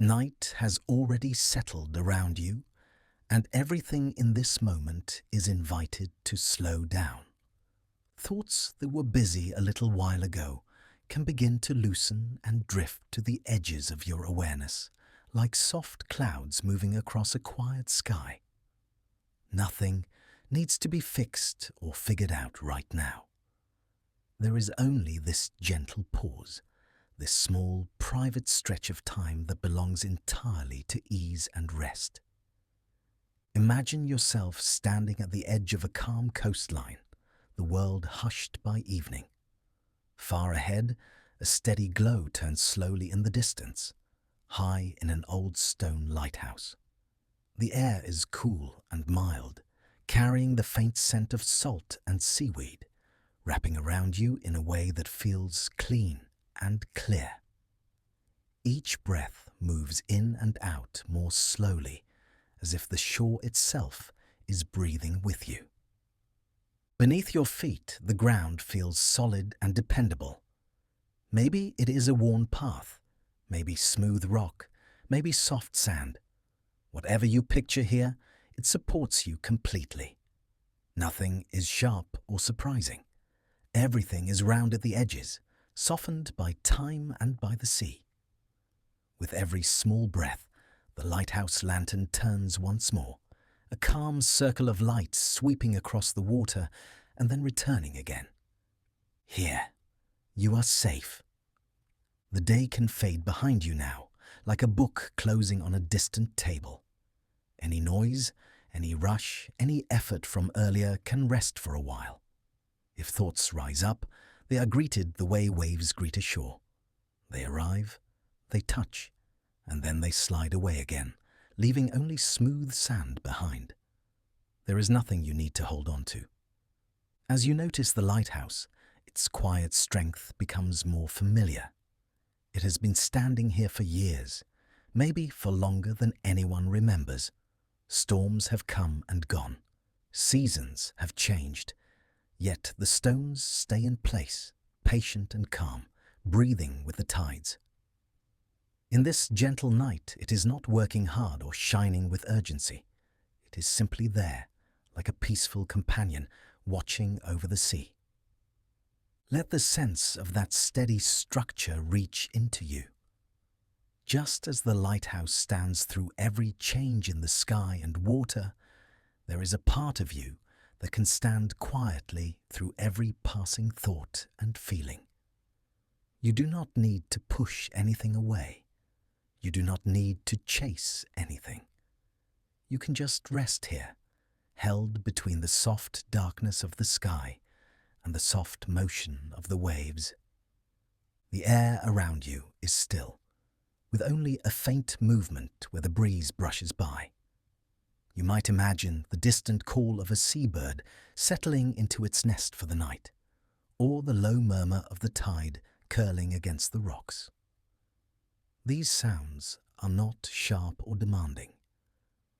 Night has already settled around you, and everything in this moment is invited to slow down. Thoughts that were busy a little while ago can begin to loosen and drift to the edges of your awareness, like soft clouds moving across a quiet sky. Nothing needs to be fixed or figured out right now. There is only this gentle pause, this small, private stretch of time that belongs entirely to ease and rest. Imagine yourself standing at the edge of a calm coastline, the world hushed by evening. Far ahead, a steady glow turns slowly in the distance, high in an old stone lighthouse. The air is cool and mild, carrying the faint scent of salt and seaweed, wrapping around you in a way that feels clean and clear. Each breath moves in and out more slowly, as if the shore itself is breathing with you. Beneath your feet, the ground feels solid and dependable. Maybe it is a worn path, maybe smooth rock, maybe soft sand. Whatever you picture here, it supports you completely. Nothing is sharp or surprising. Everything is round at the edges, softened by time and by the sea. With every small breath, the lighthouse lantern turns once more, a calm circle of light sweeping across the water and then returning again. Here, you are safe. The day can fade behind you now, like a book closing on a distant table. Any noise, any rush, any effort from earlier can rest for a while. If thoughts rise up, they are greeted the way waves greet a shore. They arrive, they touch, and then they slide away again, leaving only smooth sand behind. There is nothing you need to hold on to. As you notice the lighthouse, its quiet strength becomes more familiar. It has been standing here for years, maybe for longer than anyone remembers. Storms have come and gone. Seasons have changed. Yet the stones stay in place, patient and calm, breathing with the tides. In this gentle night, it is not working hard or shining with urgency. It is simply there, like a peaceful companion watching over the sea. Let the sense of that steady structure reach into you. Just as the lighthouse stands through every change in the sky and water, there is a part of you that can stand quietly through every passing thought and feeling. You do not need to push anything away. You do not need to chase anything. You can just rest here, held between the soft darkness of the sky and the soft motion of the waves. The air around you is still, with only a faint movement where the breeze brushes by. You might imagine the distant call of a seabird settling into its nest for the night, or the low murmur of the tide curling against the rocks. These sounds are not sharp or demanding.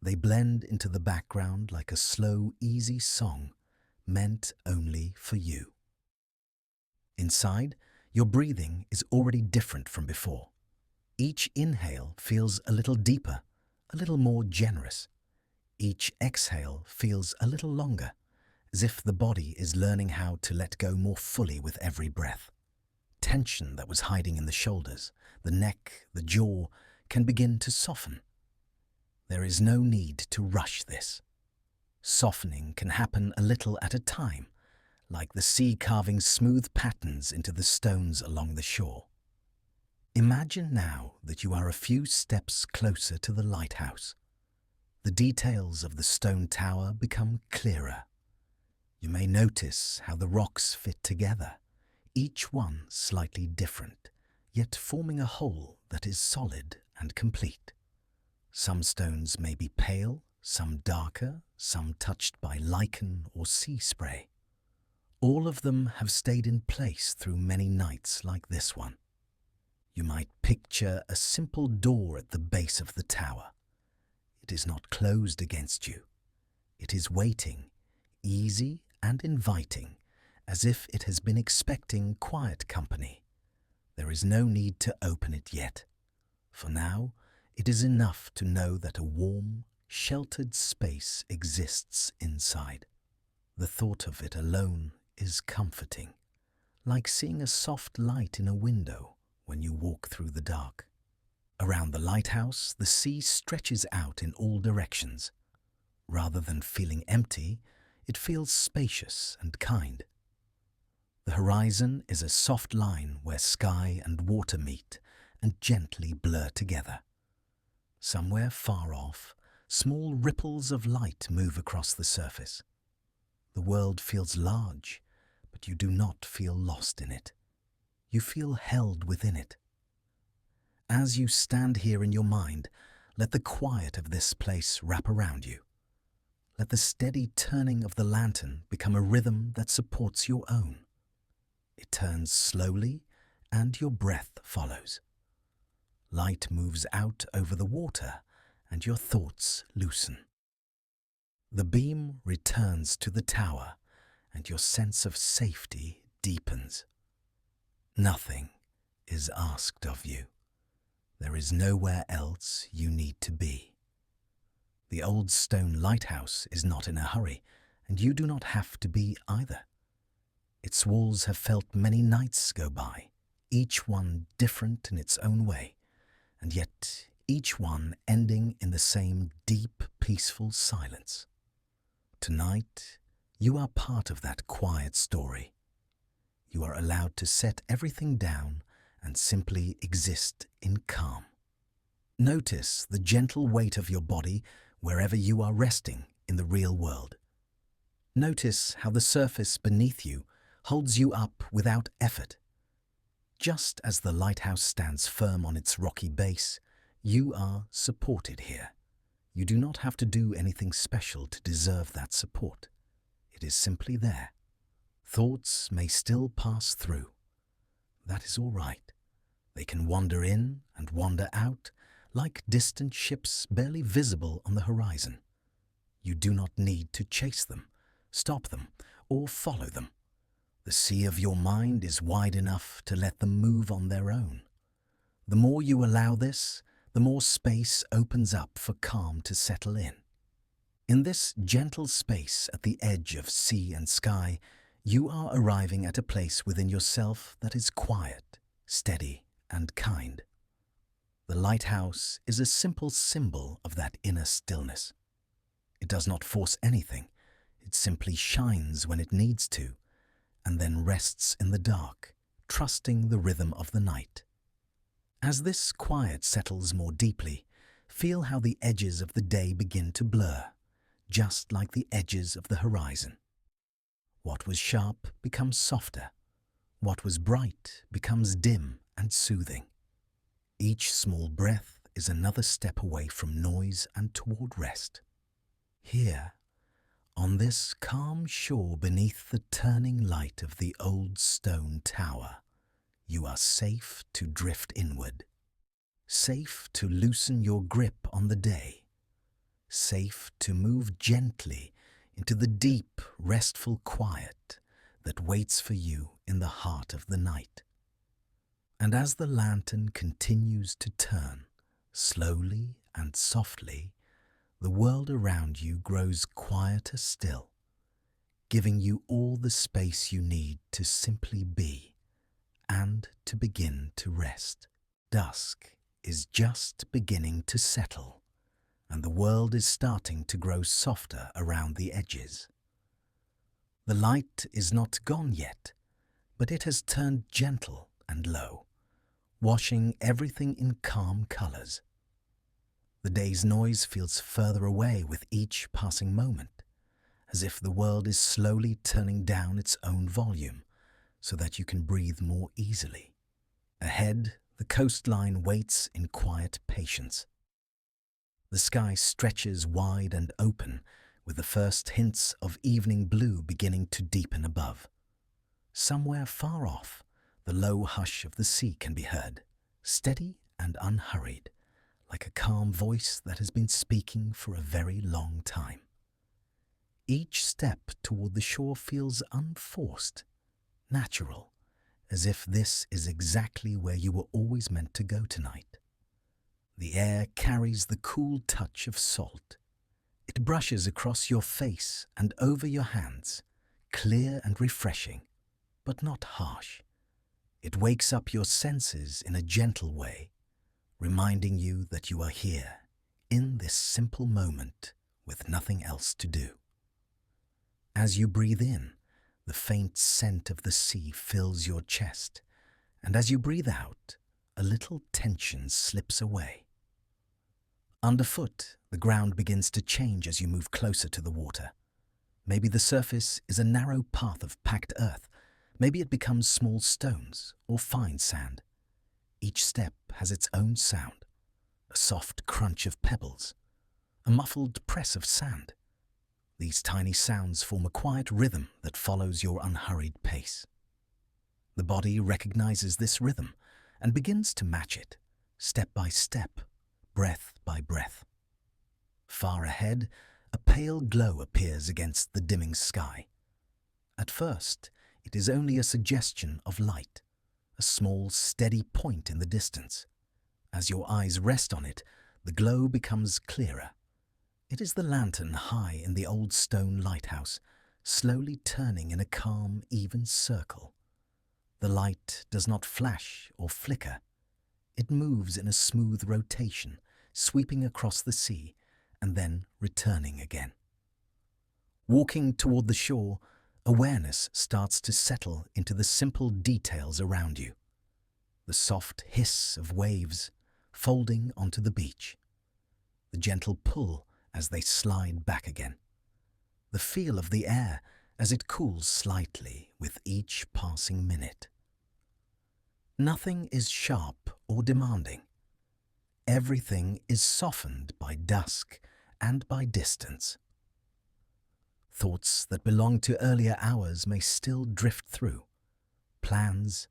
They blend into the background like a slow, easy song meant only for you. Inside, your breathing is already different from before. Each inhale feels a little deeper, a little more generous. Each exhale feels a little longer, as if the body is learning how to let go more fully with every breath. Tension that was hiding in the shoulders, the neck, the jaw, can begin to soften. There is no need to rush this. Softening can happen a little at a time, like the sea carving smooth patterns into the stones along the shore. Imagine now that you are a few steps closer to the lighthouse. The details of the stone tower become clearer. You may notice how the rocks fit together, each one slightly different, yet forming a whole that is solid and complete. Some stones may be pale, some darker, some touched by lichen or sea spray. All of them have stayed in place through many nights like this one. You might picture a simple door at the base of the tower. It is not closed against you. It is waiting, easy and inviting, as if it has been expecting quiet company. There is no need to open it yet. For now, It is enough to know that a warm, sheltered space exists inside. The thought of it alone is comforting, like seeing a soft light in a window when you walk through the dark. Around the lighthouse, the sea stretches out in all directions. Rather than feeling empty, it feels spacious and kind. The horizon is a soft line where sky and water meet and gently blur together. Somewhere far off, small ripples of light move across the surface. The world feels large, but you do not feel lost in it. You feel held within it. As you stand here in your mind, let the quiet of this place wrap around you. Let the steady turning of the lantern become a rhythm that supports your own. It turns slowly, and your breath follows. Light moves out over the water, and your thoughts loosen. The beam returns to the tower, and your sense of safety deepens. Nothing is asked of you. There is nowhere else you need to be. The Old Stone Lighthouse is not in a hurry, and you do not have to be either. Its walls have felt many nights go by, each one different in its own way, and yet each one ending in the same deep, peaceful silence. Tonight, you are part of that quiet story. You are allowed to set everything down and simply exist in calm. Notice the gentle weight of your body wherever you are resting in the real world. Notice how the surface beneath you holds you up without effort. Just as the lighthouse stands firm on its rocky base, you are supported here. You do not have to do anything special to deserve that support. It is simply there. Thoughts may still pass through. That is all right. They can wander in and wander out, like distant ships barely visible on the horizon. You do not need to chase them, stop them, or follow them. The sea of your mind is wide enough to let them move on their own. The more you allow this, the more space opens up for calm to settle in. In this gentle space at the edge of sea and sky, you are arriving at a place within yourself that is quiet, steady, and kind. The lighthouse is a simple symbol of that inner stillness. It does not force anything. It simply shines when it needs to, and then rests in the dark, trusting the rhythm of the night. As this quiet settles more deeply, feel how the edges of the day begin to blur, just like the edges of the horizon. What was sharp becomes softer. What was bright becomes dim and soothing. Each small breath is another step away from noise and toward rest. Here, on this calm shore beneath the turning light of the Old Stone Tower, you are safe to drift inward, safe to loosen your grip on the day, safe to move gently into the deep, restful quiet that waits for you in the heart of the night. And as the lantern continues to turn, slowly and softly, the world around you grows quieter still, giving you all the space you need to simply be and to begin to rest. Dusk is just beginning to settle, and the world is starting to grow softer around the edges. The light is not gone yet, but it has turned gentle and low, washing everything in calm colors. The day's noise feels further away with each passing moment, as if the world is slowly turning down its own volume so that you can breathe more easily. Ahead, the coastline waits in quiet patience. The sky stretches wide and open, with the first hints of evening blue beginning to deepen above. Somewhere far off, the low hush of the sea can be heard, steady and unhurried, like a calm voice that has been speaking for a very long time. Each step toward the shore feels unforced, natural, as if this is exactly where you were always meant to go tonight. The air carries the cool touch of salt. It brushes across your face and over your hands, clear and refreshing, but not harsh. It wakes up your senses in a gentle way, reminding you that you are here, in this simple moment, with nothing else to do. As you breathe in, the faint scent of the sea fills your chest, and as you breathe out, a little tension slips away. Underfoot, the ground begins to change as you move closer to the water. Maybe the surface is a narrow path of packed earth. Maybe it becomes small stones or fine sand. Each step has its own sound, a soft crunch of pebbles, a muffled press of sand. These tiny sounds form a quiet rhythm that follows your unhurried pace. The body recognizes this rhythm and begins to match it, step by step, breath by breath. Far ahead, a pale glow appears against the dimming sky. At first, it is only a suggestion of light, a small, steady point in the distance. As your eyes rest on it, the glow becomes clearer. It is the lantern high in the Old Stone Lighthouse, slowly turning in a calm, even circle. The light does not flash or flicker. It moves in a smooth rotation, sweeping across the sea and then returning again. Walking toward the shore, awareness starts to settle into the simple details around you. The soft hiss of waves folding onto the beach. The gentle pull as they slide back again. The feel of the air as it cools slightly with each passing minute. Nothing is sharp or demanding. Everything is softened by dusk and by distance. Thoughts that belong to earlier hours may still drift through. Plans,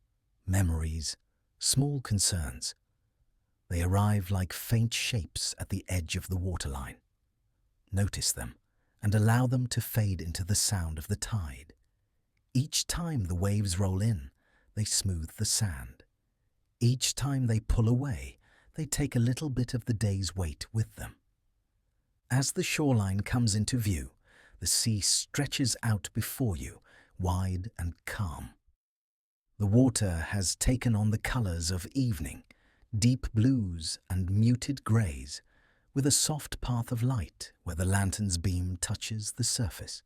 memories, small concerns. They arrive like faint shapes at the edge of the waterline. Notice them and allow them to fade into the sound of the tide. Each time the waves roll in, they smooth the sand. Each time they pull away, they take a little bit of the day's weight with them. As the shoreline comes into view, the sea stretches out before you, wide and calm. The water has taken on the colors of evening, deep blues and muted grays, with a soft path of light where the lantern's beam touches the surface.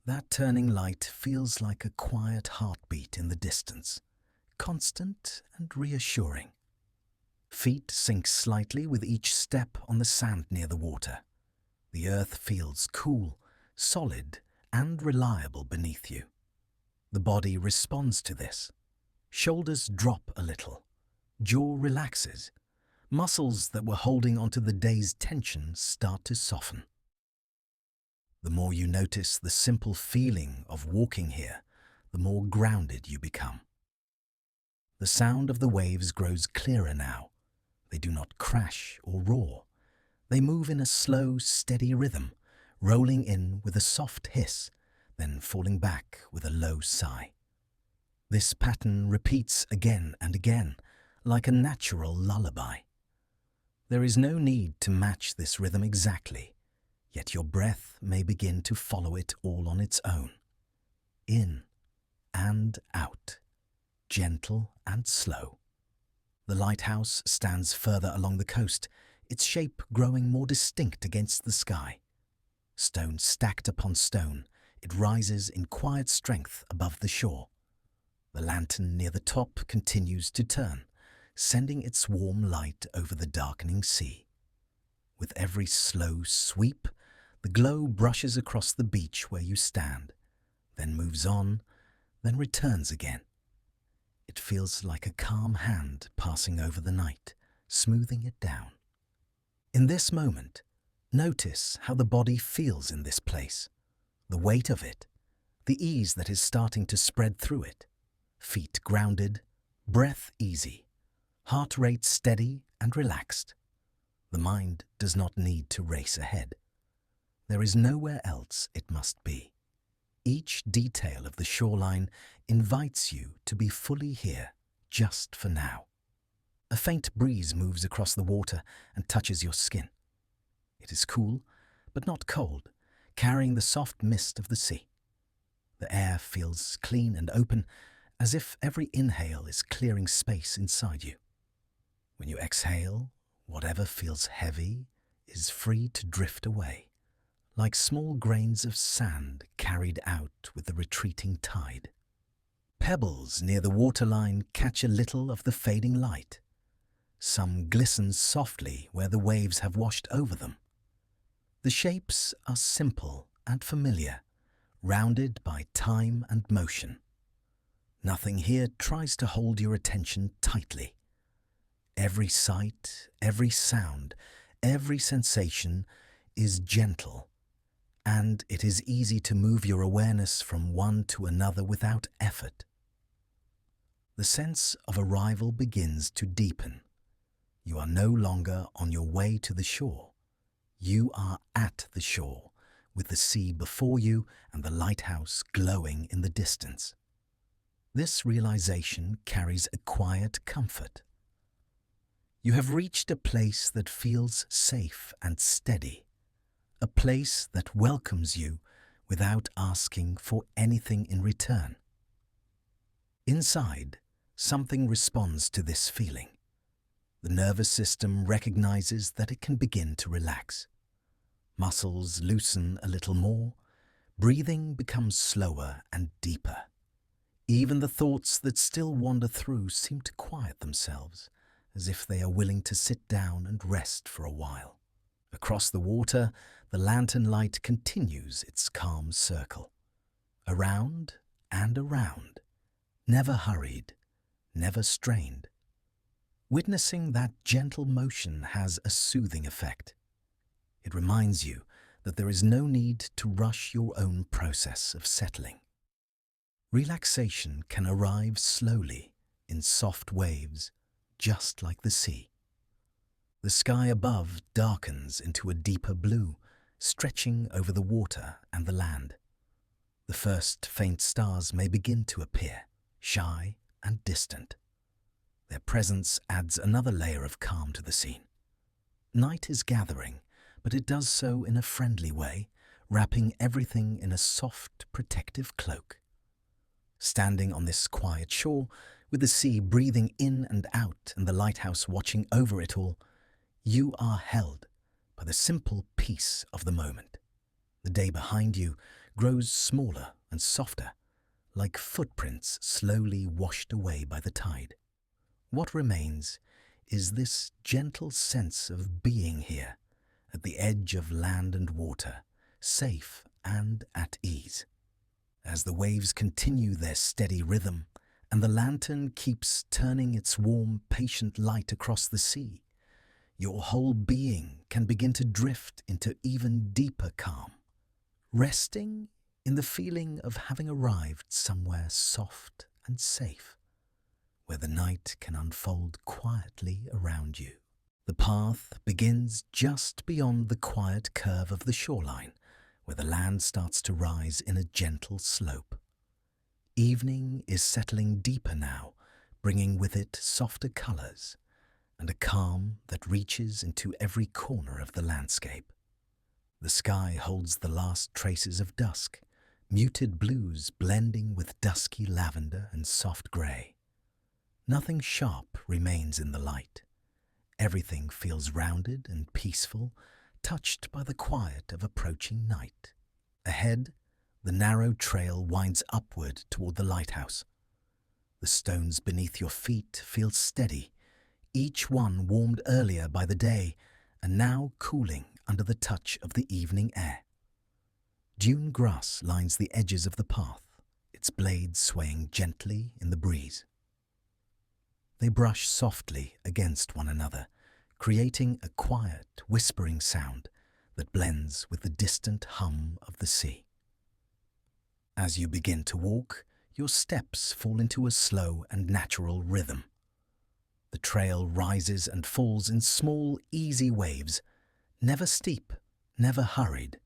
That turning light feels like a quiet heartbeat in the distance, constant and reassuring. Feet sink slightly with each step on the sand near the water. The earth feels cool, solid, and reliable beneath you. The body responds to this. Shoulders drop a little. Jaw relaxes. Muscles that were holding onto the day's tension start to soften. The more you notice the simple feeling of walking here, the more grounded you become. The sound of the waves grows clearer now. They do not crash or roar. They move in a slow, steady rhythm, rolling in with a soft hiss, then falling back with a low sigh. This pattern repeats again and again, like a natural lullaby. There is no need to match this rhythm exactly, yet your breath may begin to follow it all on its own. In and out, gentle and slow. The lighthouse stands further along the coast, its shape growing more distinct against the sky. Stone stacked upon stone, it rises in quiet strength above the shore. The lantern near the top continues to turn, sending its warm light over the darkening sea. With every slow sweep, the glow brushes across the beach where you stand, then moves on, then returns again. It feels like a calm hand passing over the night, smoothing it down. In this moment, notice how the body feels in this place, the weight of it, the ease that is starting to spread through it. Feet grounded, breath easy, heart rate steady and relaxed. The mind does not need to race ahead. There is nowhere else it must be. Each detail of the shoreline invites you to be fully here, just for now. A faint breeze moves across the water and touches your skin. It is cool, but not cold, carrying the soft mist of the sea. The air feels clean and open, as if every inhale is clearing space inside you. When you exhale, whatever feels heavy is free to drift away, like small grains of sand carried out with the retreating tide. Pebbles near the waterline catch a little of the fading light. Some glisten softly where the waves have washed over them. The shapes are simple and familiar, rounded by time and motion. Nothing here tries to hold your attention tightly. Every sight, every sound, every sensation is gentle, and it is easy to move your awareness from one to another without effort. The sense of arrival begins to deepen. You are no longer on your way to the shore. You are at the shore, with the sea before you and the lighthouse glowing in the distance. This realization carries a quiet comfort. You have reached a place that feels safe and steady, a place that welcomes you without asking for anything in return. Inside, something responds to this feeling. The nervous system recognizes that it can begin to relax. Muscles loosen a little more, breathing becomes slower and deeper. Even the thoughts that still wander through seem to quiet themselves, as if they are willing to sit down and rest for a while. Across the water, the lantern light continues its calm circle. Around and around, never hurried, never strained. Witnessing that gentle motion has a soothing effect. It reminds you that there is no need to rush your own process of settling. Relaxation can arrive slowly, in soft waves, just like the sea. The sky above darkens into a deeper blue, stretching over the water and the land. The first faint stars may begin to appear, shy and distant. Their presence adds another layer of calm to the scene. Night is gathering, but it does so in a friendly way, wrapping everything in a soft, protective cloak. Standing on this quiet shore, with the sea breathing in and out and the lighthouse watching over it all, you are held by the simple peace of the moment. The day behind you grows smaller and softer, like footprints slowly washed away by the tide. What remains is this gentle sense of being here, at the edge of land and water, safe and at ease. As the waves continue their steady rhythm, and the lantern keeps turning its warm, patient light across the sea, your whole being can begin to drift into even deeper calm, resting in the feeling of having arrived somewhere soft and safe, where the night can unfold quietly around you. The path begins just beyond the quiet curve of the shoreline, where the land starts to rise in a gentle slope. Evening is settling deeper now, bringing with it softer colors and a calm that reaches into every corner of the landscape. The sky holds the last traces of dusk, muted blues blending with dusky lavender and soft gray. Nothing sharp remains in the light. Everything feels rounded and peaceful, touched by the quiet of approaching night. Ahead, the narrow trail winds upward toward the lighthouse. The stones beneath your feet feel steady, each one warmed earlier by the day and now cooling under the touch of the evening air. Dune grass lines the edges of the path, its blades swaying gently in the breeze. They brush softly against one another, creating a quiet, whispering sound that blends with the distant hum of the sea. As you begin to walk, your steps fall into a slow and natural rhythm. The trail rises and falls in small, easy waves, never steep, never hurried.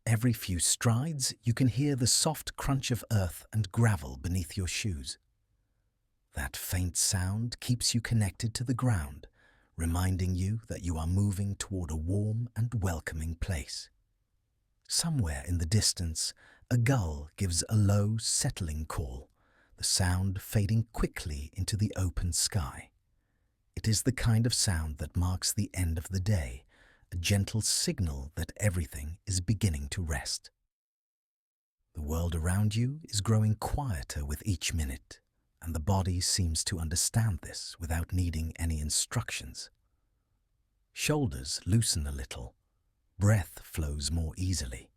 Every few strides, you can hear the soft crunch of earth and gravel beneath your shoes. That faint sound keeps you connected to the ground, reminding you that you are moving toward a warm and welcoming place. Somewhere in the distance, a gull gives a low, settling call, the sound fading quickly into the open sky. It is the kind of sound that marks the end of the day, a gentle signal that everything is beginning to rest. The world around you is growing quieter with each minute, and the body seems to understand this without needing any instructions. Shoulders loosen a little, breath flows more easily.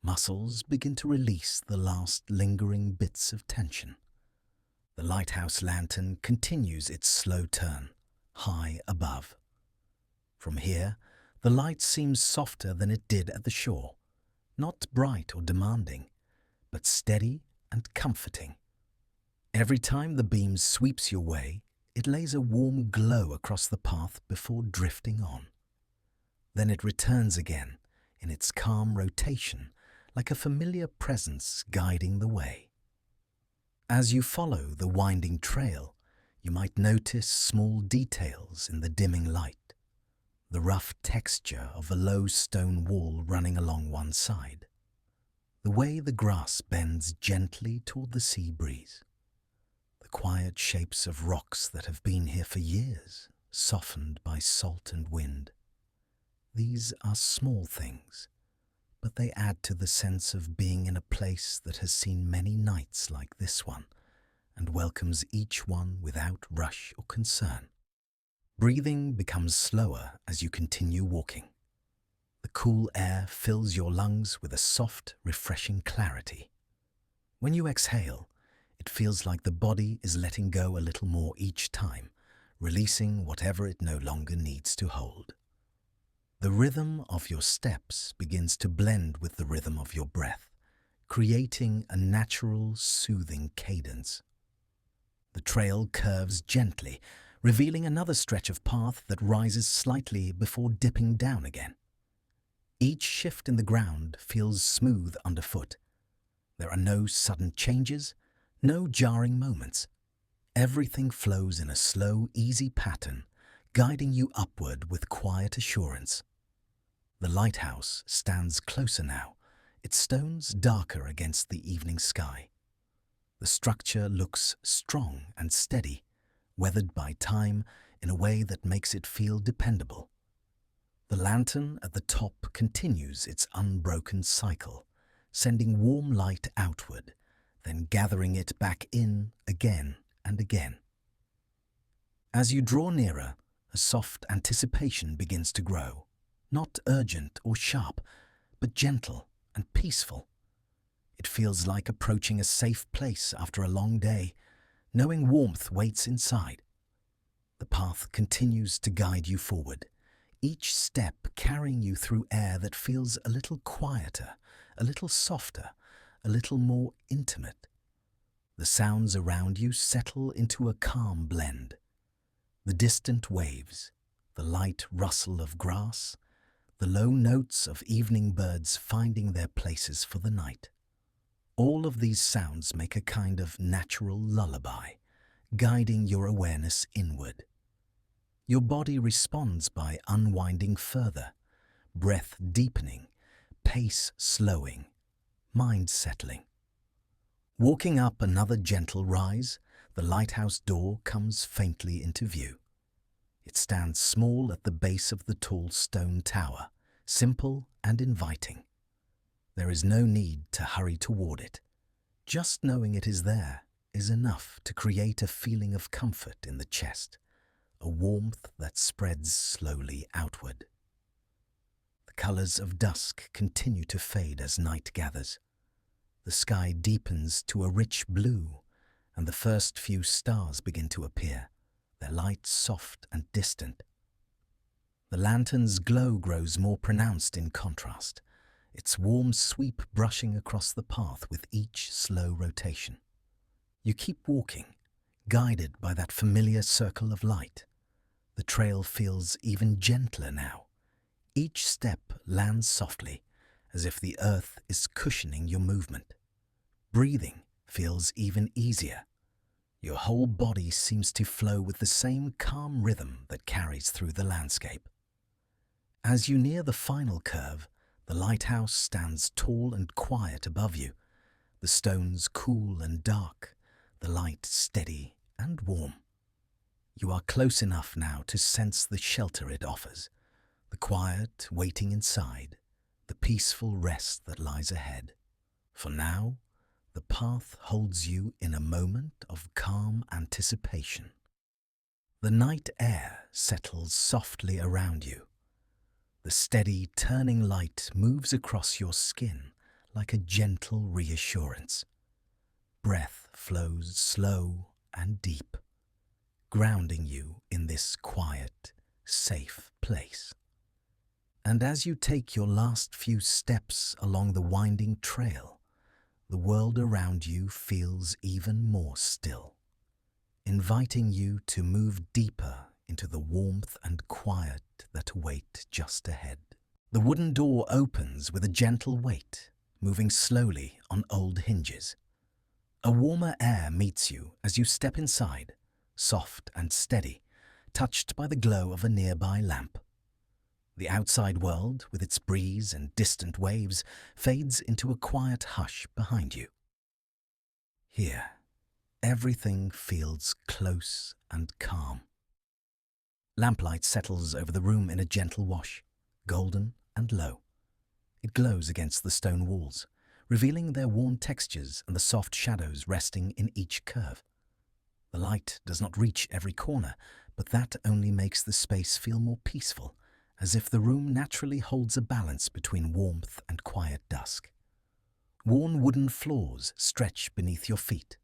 Muscles begin to release the last lingering bits of tension. The lighthouse lantern continues its slow turn, high above. From here, the light seems softer than it did at the shore, not bright or demanding, but steady and comforting. Every time the beam sweeps your way, it lays a warm glow across the path before drifting on. Then it returns again in its calm rotation, like a familiar presence guiding the way. As you follow the winding trail, you might notice small details in the dimming light. The rough texture of a low stone wall running along one side. The way the grass bends gently toward the sea breeze. The quiet shapes of rocks that have been here for years, softened by salt and wind. These are small things, but they add to the sense of being in a place that has seen many nights like this one and welcomes each one without rush or concern. Breathing becomes slower as you continue walking. The cool air fills your lungs with a soft, refreshing clarity. When you exhale, it feels like the body is letting go a little more each time, releasing whatever it no longer needs to hold. The rhythm of your steps begins to blend with the rhythm of your breath, creating a natural, soothing cadence. The trail curves gently, revealing another stretch of path that rises slightly before dipping down again. Each shift in the ground feels smooth underfoot. There are no sudden changes, no jarring moments. Everything flows in a slow, easy pattern, guiding you upward with quiet assurance. The lighthouse stands closer now, its stones darker against the evening sky. The structure looks strong and steady, weathered by time in a way that makes it feel dependable. The lantern at the top continues its unbroken cycle, sending warm light outward, then gathering it back in again and again. As you draw nearer, a soft anticipation begins to grow, not urgent or sharp, but gentle and peaceful. It feels like approaching a safe place after a long day, knowing warmth waits inside. The path continues to guide you forward, each step carrying you through air that feels a little quieter, a little softer, a little more intimate. The sounds around you settle into a calm blend. The distant waves, the light rustle of grass, the low notes of evening birds finding their places for the night. All of these sounds make a kind of natural lullaby, guiding your awareness inward. Your body responds by unwinding further, breath deepening, pace slowing, mind settling. Walking up another gentle rise, the lighthouse door comes faintly into view. It stands small at the base of the tall stone tower, simple and inviting. There is no need to hurry toward it. Just knowing it is there is enough to create a feeling of comfort in the chest, a warmth that spreads slowly outward. The colors of dusk continue to fade as night gathers. The sky deepens to a rich blue, and the first few stars begin to appear, their light soft and distant. The lantern's glow grows more pronounced in contrast, its warm sweep brushing across the path with each slow rotation. You keep walking, guided by that familiar circle of light. The trail feels even gentler now. Each step lands softly, as if the earth is cushioning your movement. Breathing feels even easier. Your whole body seems to flow with the same calm rhythm that carries through the landscape. As you near the final curve, the lighthouse stands tall and quiet above you, the stones cool and dark, the light steady and warm. You are close enough now to sense the shelter it offers, the quiet waiting inside, the peaceful rest that lies ahead. For now, the path holds you in a moment of calm anticipation. The night air settles softly around you. The steady turning light moves across your skin like a gentle reassurance. Breath flows slow and deep, grounding you in this quiet, safe place. And as you take your last few steps along the winding trail, the world around you feels even more still, inviting you to move deeper into the warmth and quiet that await just ahead. The wooden door opens with a gentle weight, moving slowly on old hinges. A warmer air meets you as you step inside, soft and steady, touched by the glow of a nearby lamp. The outside world, with its breeze and distant waves, fades into a quiet hush behind you. Here, everything feels close and calm. Lamplight settles over the room in a gentle wash, golden and low. It glows against the stone walls, revealing their worn textures and the soft shadows resting in each curve. The light does not reach every corner, but that only makes the space feel more peaceful, as if the room naturally holds a balance between warmth and quiet dusk. Worn wooden floors stretch beneath your feet.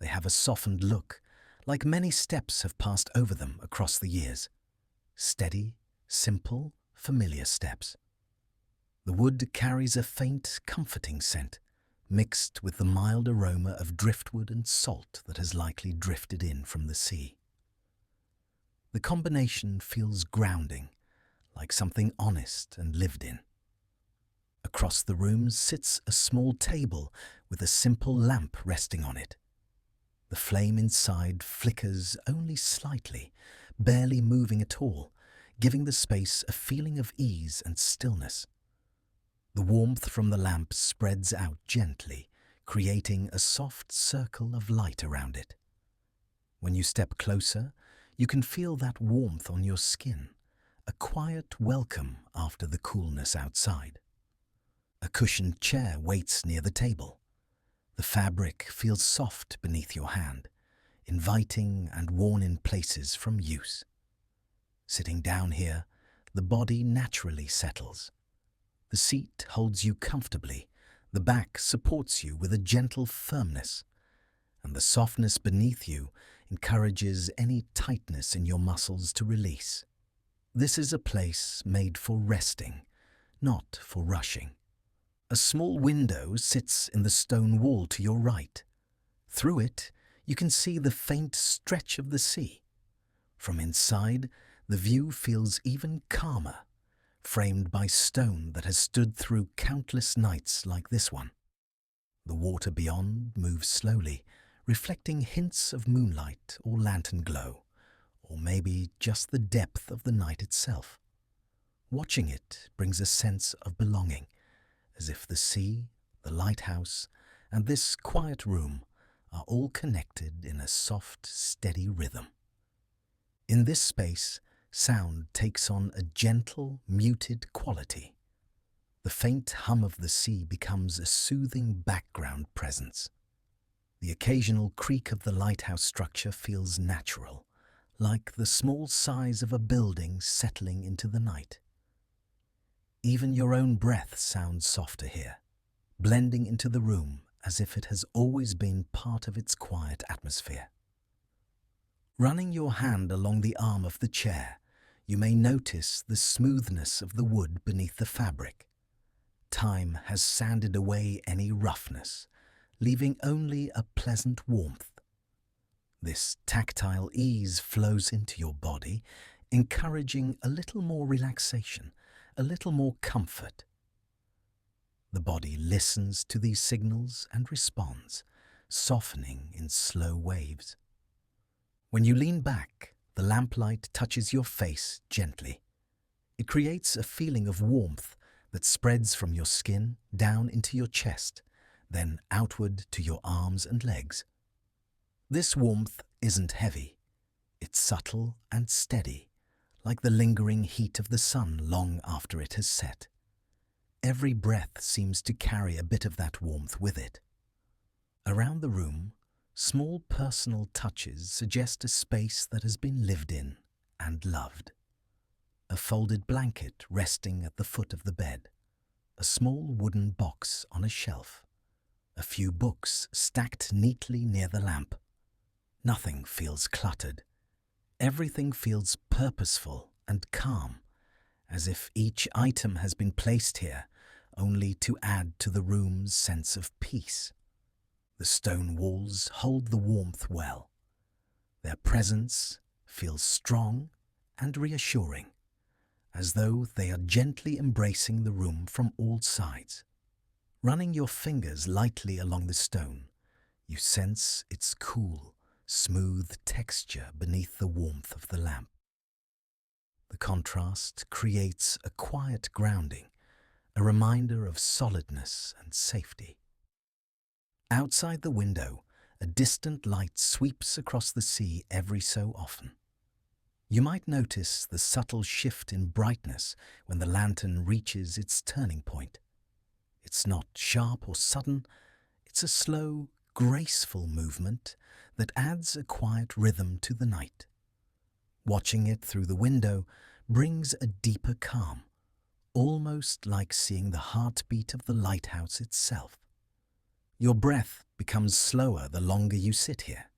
They have a softened look, like many steps have passed over them across the years. Steady, simple, familiar steps. The wood carries a faint, comforting scent, mixed with the mild aroma of driftwood and salt that has likely drifted in from the sea. The combination feels grounding, like something honest and lived in. Across the room sits a small table with a simple lamp resting on it. The flame inside flickers only slightly, barely moving at all, giving the space a feeling of ease and stillness. The warmth from the lamp spreads out gently, creating a soft circle of light around it. When you step closer, you can feel that warmth on your skin, a quiet welcome after the coolness outside. A cushioned chair waits near the table. The fabric feels soft beneath your hand, inviting and worn in places from use. Sitting down here, the body naturally settles. The seat holds you comfortably, the back supports you with a gentle firmness, and the softness beneath you encourages any tightness in your muscles to release. This is a place made for resting, not for rushing. A small window sits in the stone wall to your right. Through it, you can see the faint stretch of the sea. From inside, the view feels even calmer, framed by stone that has stood through countless nights like this one. The water beyond moves slowly, reflecting hints of moonlight or lantern glow, or maybe just the depth of the night itself. Watching it brings a sense of belonging, as if the sea, the lighthouse, and this quiet room are all connected in a soft, steady rhythm. In this space, sound takes on a gentle, muted quality. The faint hum of the sea becomes a soothing background presence. The occasional creak of the lighthouse structure feels natural, like the small sighs of a building settling into the night. Even your own breath sounds softer here, blending into the room as if it has always been part of its quiet atmosphere. Running your hand along the arm of the chair, you may notice the smoothness of the wood beneath the fabric. Time has sanded away any roughness, leaving only a pleasant warmth. This tactile ease flows into your body, encouraging a little more relaxation, a little more comfort. The body listens to these signals and responds, softening in slow waves. When you lean back, the lamplight touches your face gently. It creates a feeling of warmth that spreads from your skin down into your chest, then outward to your arms and legs. This warmth isn't heavy. It's subtle and steady, like the lingering heat of the sun long after it has set. Every breath seems to carry a bit of that warmth with it. Around the room, small personal touches suggest a space that has been lived in and loved. A folded blanket resting at the foot of the bed, a small wooden box on a shelf, a few books stacked neatly near the lamp. Nothing feels cluttered. Everything feels purposeful and calm, as if each item has been placed here only to add to the room's sense of peace. The stone walls hold the warmth well. Their presence feels strong and reassuring, as though they are gently embracing the room from all sides. Running your fingers lightly along the stone, you sense its cool, smooth texture beneath the warmth of the lamp. The contrast creates a quiet grounding, a reminder of solidness and safety. Outside the window, a distant light sweeps across the sea every so often. You might notice the subtle shift in brightness when the lantern reaches its turning point. It's not sharp or sudden, it's a slow, graceful movement that adds a quiet rhythm to the night. Watching it through the window brings a deeper calm, almost like seeing the heartbeat of the lighthouse itself. Your breath becomes slower the longer you sit here.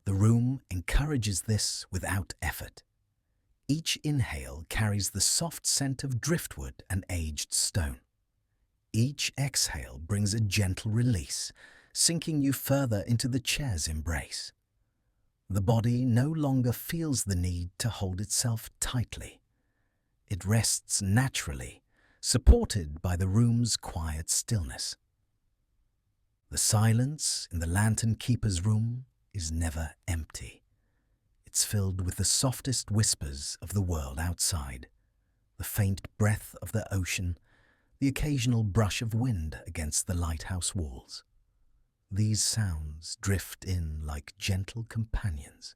The room encourages this without effort. Each inhale carries the soft scent of driftwood and aged stone. Each exhale brings a gentle release, sinking you further into the chair's embrace. The body no longer feels the need to hold itself tightly. It rests naturally, supported by the room's quiet stillness. The silence in the lantern keeper's room is never empty. It's filled with the softest whispers of the world outside, the faint breath of the ocean, the occasional brush of wind against the lighthouse walls. These sounds drift in like gentle companions,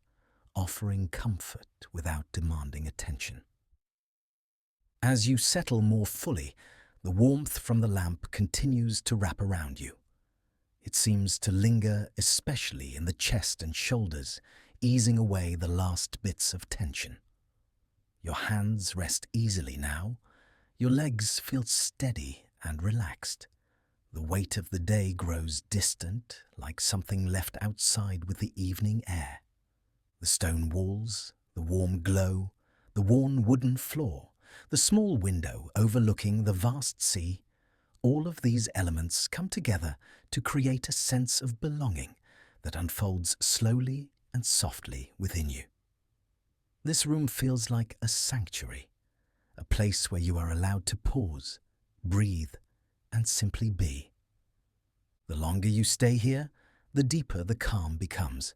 offering comfort without demanding attention. As you settle more fully, the warmth from the lamp continues to wrap around you. It seems to linger especially in the chest and shoulders, easing away the last bits of tension. Your hands rest easily now. Your legs feel steady and relaxed. The weight of the day grows distant, like something left outside with the evening air. The stone walls, the warm glow, the worn wooden floor, the small window overlooking the vast sea, all of these elements come together to create a sense of belonging that unfolds slowly and softly within you. This room feels like a sanctuary, a place where you are allowed to pause, breathe, and simply be. The longer you stay here, the deeper the calm becomes.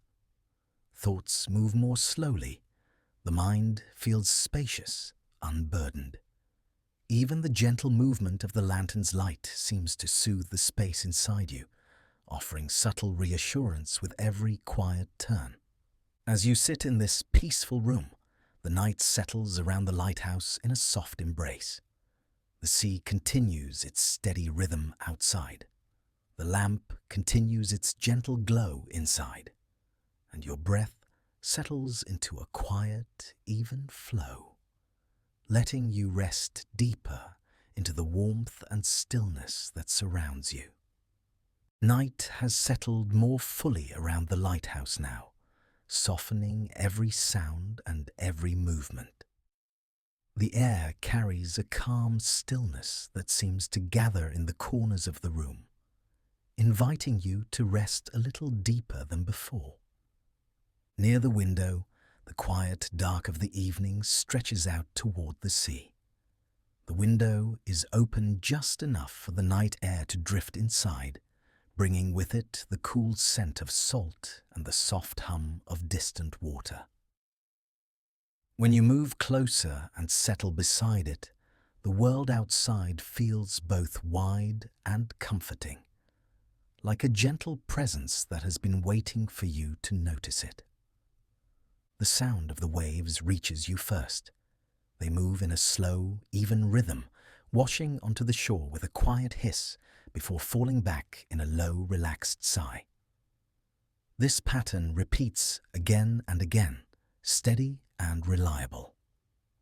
Thoughts move more slowly. The mind feels spacious, unburdened. Even the gentle movement of the lantern's light seems to soothe the space inside you, offering subtle reassurance with every quiet turn. As you sit in this peaceful room, the night settles around the lighthouse in a soft embrace. The sea continues its steady rhythm outside. The lamp continues its gentle glow inside, and your breath settles into a quiet, even flow, letting you rest deeper into the warmth and stillness that surrounds you. Night has settled more fully around the lighthouse now, softening every sound and every movement. The air carries a calm stillness that seems to gather in the corners of the room, inviting you to rest a little deeper than before. Near the window, the quiet dark of the evening stretches out toward the sea. The window is open just enough for the night air to drift inside, bringing with it the cool scent of salt and the soft hum of distant water. When you move closer and settle beside it, the world outside feels both wide and comforting, like a gentle presence that has been waiting for you to notice it. The sound of the waves reaches you first. They move in a slow, even rhythm, washing onto the shore with a quiet hiss before falling back in a low, relaxed sigh. This pattern repeats again and again, steady and reliable.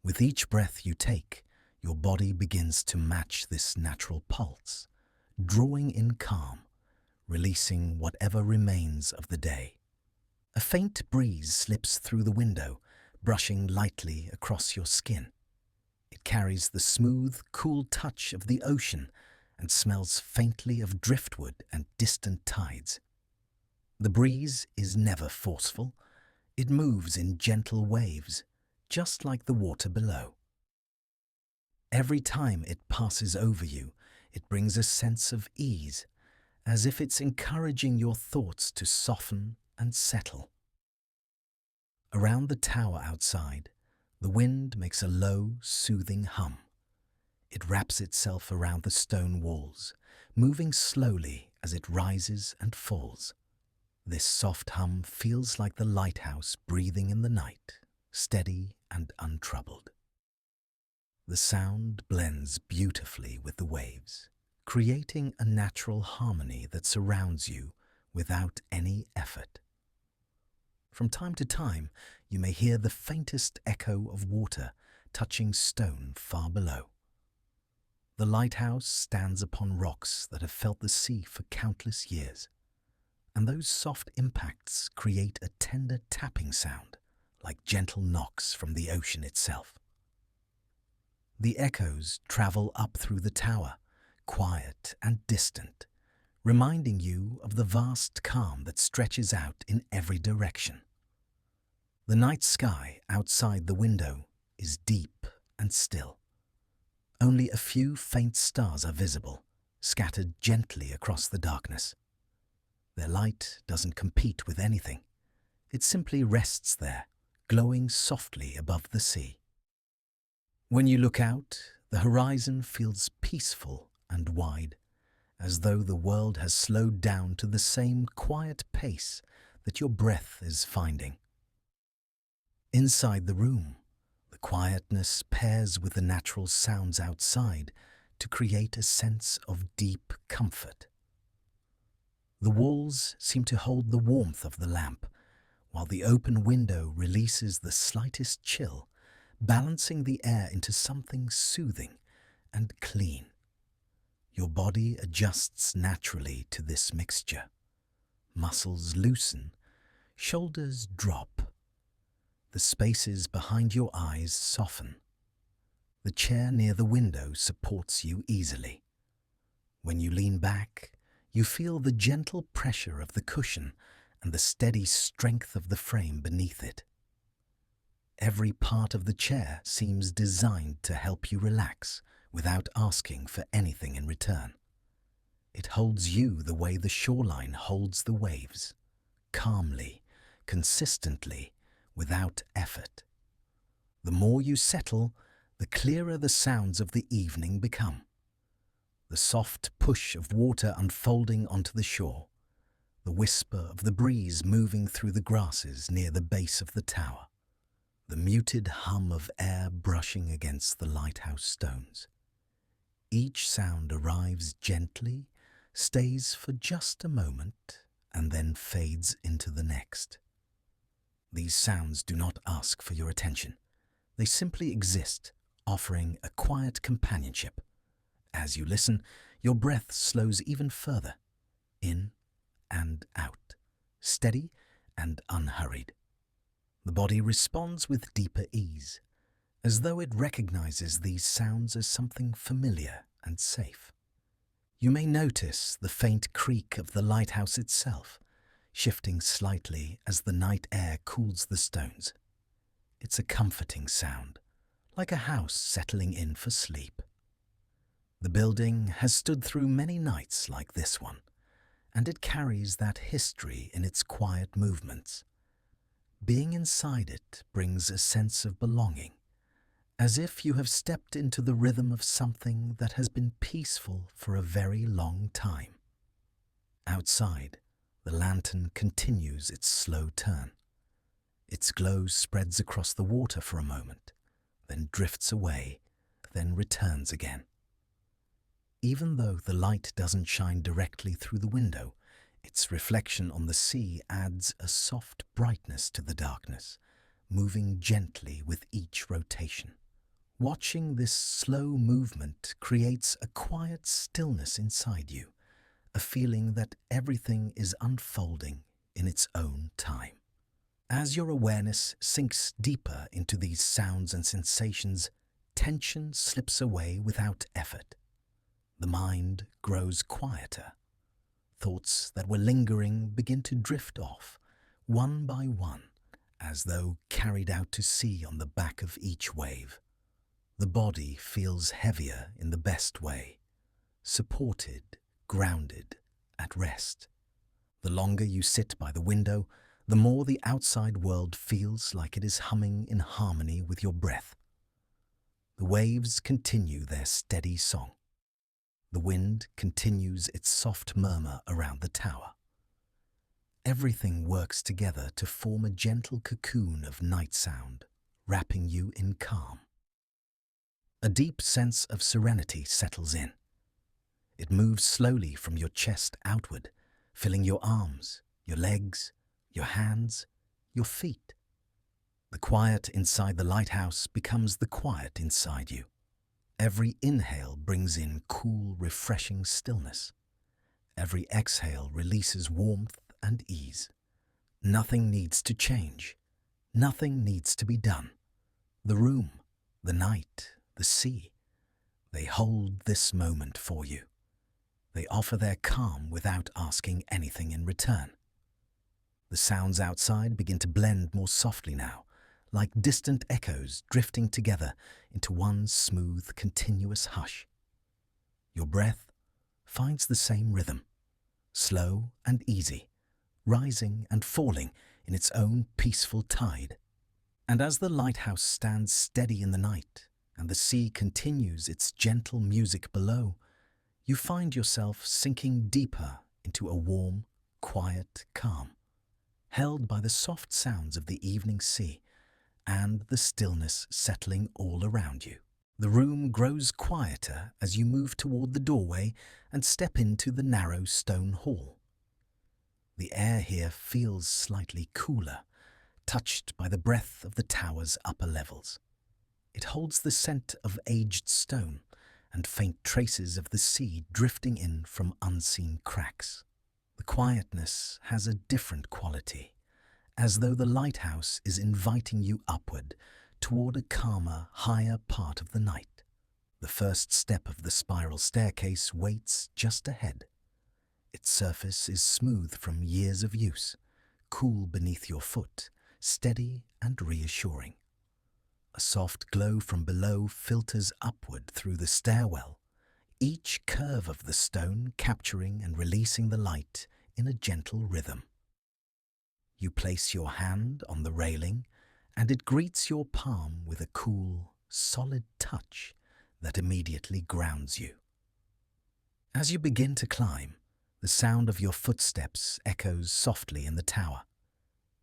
With each breath you take, your body begins to match this natural pulse, drawing in calm, releasing whatever remains of the day. A faint breeze slips through the window, brushing lightly across your skin. It carries the smooth, cool touch of the ocean and smells faintly of driftwood and distant tides. The breeze is never forceful. It moves in gentle waves, just like the water below. Every time it passes over you, it brings a sense of ease, as if it's encouraging your thoughts to soften and settle. Around the tower outside, the wind makes a low, soothing hum. It wraps itself around the stone walls, moving slowly as it rises and falls. This soft hum feels like the lighthouse breathing in the night, steady and untroubled. The sound blends beautifully with the waves, creating a natural harmony that surrounds you without any effort. From time to time, you may hear the faintest echo of water touching stone far below. The lighthouse stands upon rocks that have felt the sea for countless years, and those soft impacts create a tender tapping sound, like gentle knocks from the ocean itself. The echoes travel up through the tower, quiet and distant, reminding you of the vast calm that stretches out in every direction. The night sky outside the window is deep and still. Only a few faint stars are visible, scattered gently across the darkness. Their light doesn't compete with anything. It simply rests there, glowing softly above the sea. When you look out, the horizon feels peaceful and wide, as though the world has slowed down to the same quiet pace that your breath is finding. Inside the room, the quietness pairs with the natural sounds outside to create a sense of deep comfort. The walls seem to hold the warmth of the lamp, while the open window releases the slightest chill, balancing the air into something soothing and clean. Your body adjusts naturally to this mixture. Muscles loosen, shoulders drop. The spaces behind your eyes soften. The chair near the window supports you easily. When you lean back, you feel the gentle pressure of the cushion and the steady strength of the frame beneath it. Every part of the chair seems designed to help you relax without asking for anything in return. It holds you the way the shoreline holds the waves, calmly, consistently, without effort. The more you settle, the clearer the sounds of the evening become. The soft push of water unfolding onto the shore, the whisper of the breeze moving through the grasses near the base of the tower, the muted hum of air brushing against the lighthouse stones. Each sound arrives gently, stays for just a moment, and then fades into the next. These sounds do not ask for your attention. They simply exist, offering a quiet companionship. As you listen, your breath slows even further, in and out, steady and unhurried. The body responds with deeper ease, as though it recognizes these sounds as something familiar and safe. You may notice the faint creak of the lighthouse itself, shifting slightly as the night air cools the stones. It's a comforting sound, like a house settling in for sleep. The building has stood through many nights like this one, and it carries that history in its quiet movements. Being inside it brings a sense of belonging, as if you have stepped into the rhythm of something that has been peaceful for a very long time. Outside, the lantern continues its slow turn. Its glow spreads across the water for a moment, then drifts away, then returns again. Even though the light doesn't shine directly through the window, its reflection on the sea adds a soft brightness to the darkness, moving gently with each rotation. Watching this slow movement creates a quiet stillness inside you, a feeling that everything is unfolding in its own time. As your awareness sinks deeper into these sounds and sensations, tension slips away without effort. The mind grows quieter. Thoughts that were lingering begin to drift off, one by one, as though carried out to sea on the back of each wave. The body feels heavier in the best way, supported, grounded, at rest. The longer you sit by the window, the more the outside world feels like it is humming in harmony with your breath. The waves continue their steady song. The wind continues its soft murmur around the tower. Everything works together to form a gentle cocoon of night sound, wrapping you in calm. A deep sense of serenity settles in. It moves slowly from your chest outward, filling your arms, your legs, your hands, your feet. The quiet inside the lighthouse becomes the quiet inside you. Every inhale brings in cool, refreshing stillness. Every exhale releases warmth and ease. Nothing needs to change. Nothing needs to be done. The room, the night, the sea, they hold this moment for you. They offer their calm without asking anything in return. The sounds outside begin to blend more softly now, like distant echoes drifting together into one smooth, continuous hush. Your breath finds the same rhythm, slow and easy, rising and falling in its own peaceful tide. And as the lighthouse stands steady in the night and the sea continues its gentle music below, you find yourself sinking deeper into a warm, quiet calm, held by the soft sounds of the evening sea and the stillness settling all around you. The room grows quieter as you move toward the doorway and step into the narrow stone hall. The air here feels slightly cooler, touched by the breath of the tower's upper levels. It holds the scent of aged stone and faint traces of the sea drifting in from unseen cracks. The quietness has a different quality, as though the lighthouse is inviting you upward toward a calmer, higher part of the night. The first step of the spiral staircase waits just ahead. Its surface is smooth from years of use, cool beneath your foot, steady and reassuring. A soft glow from below filters upward through the stairwell, each curve of the stone capturing and releasing the light in a gentle rhythm. You place your hand on the railing, and it greets your palm with a cool, solid touch that immediately grounds you. As you begin to climb, the sound of your footsteps echoes softly in the tower.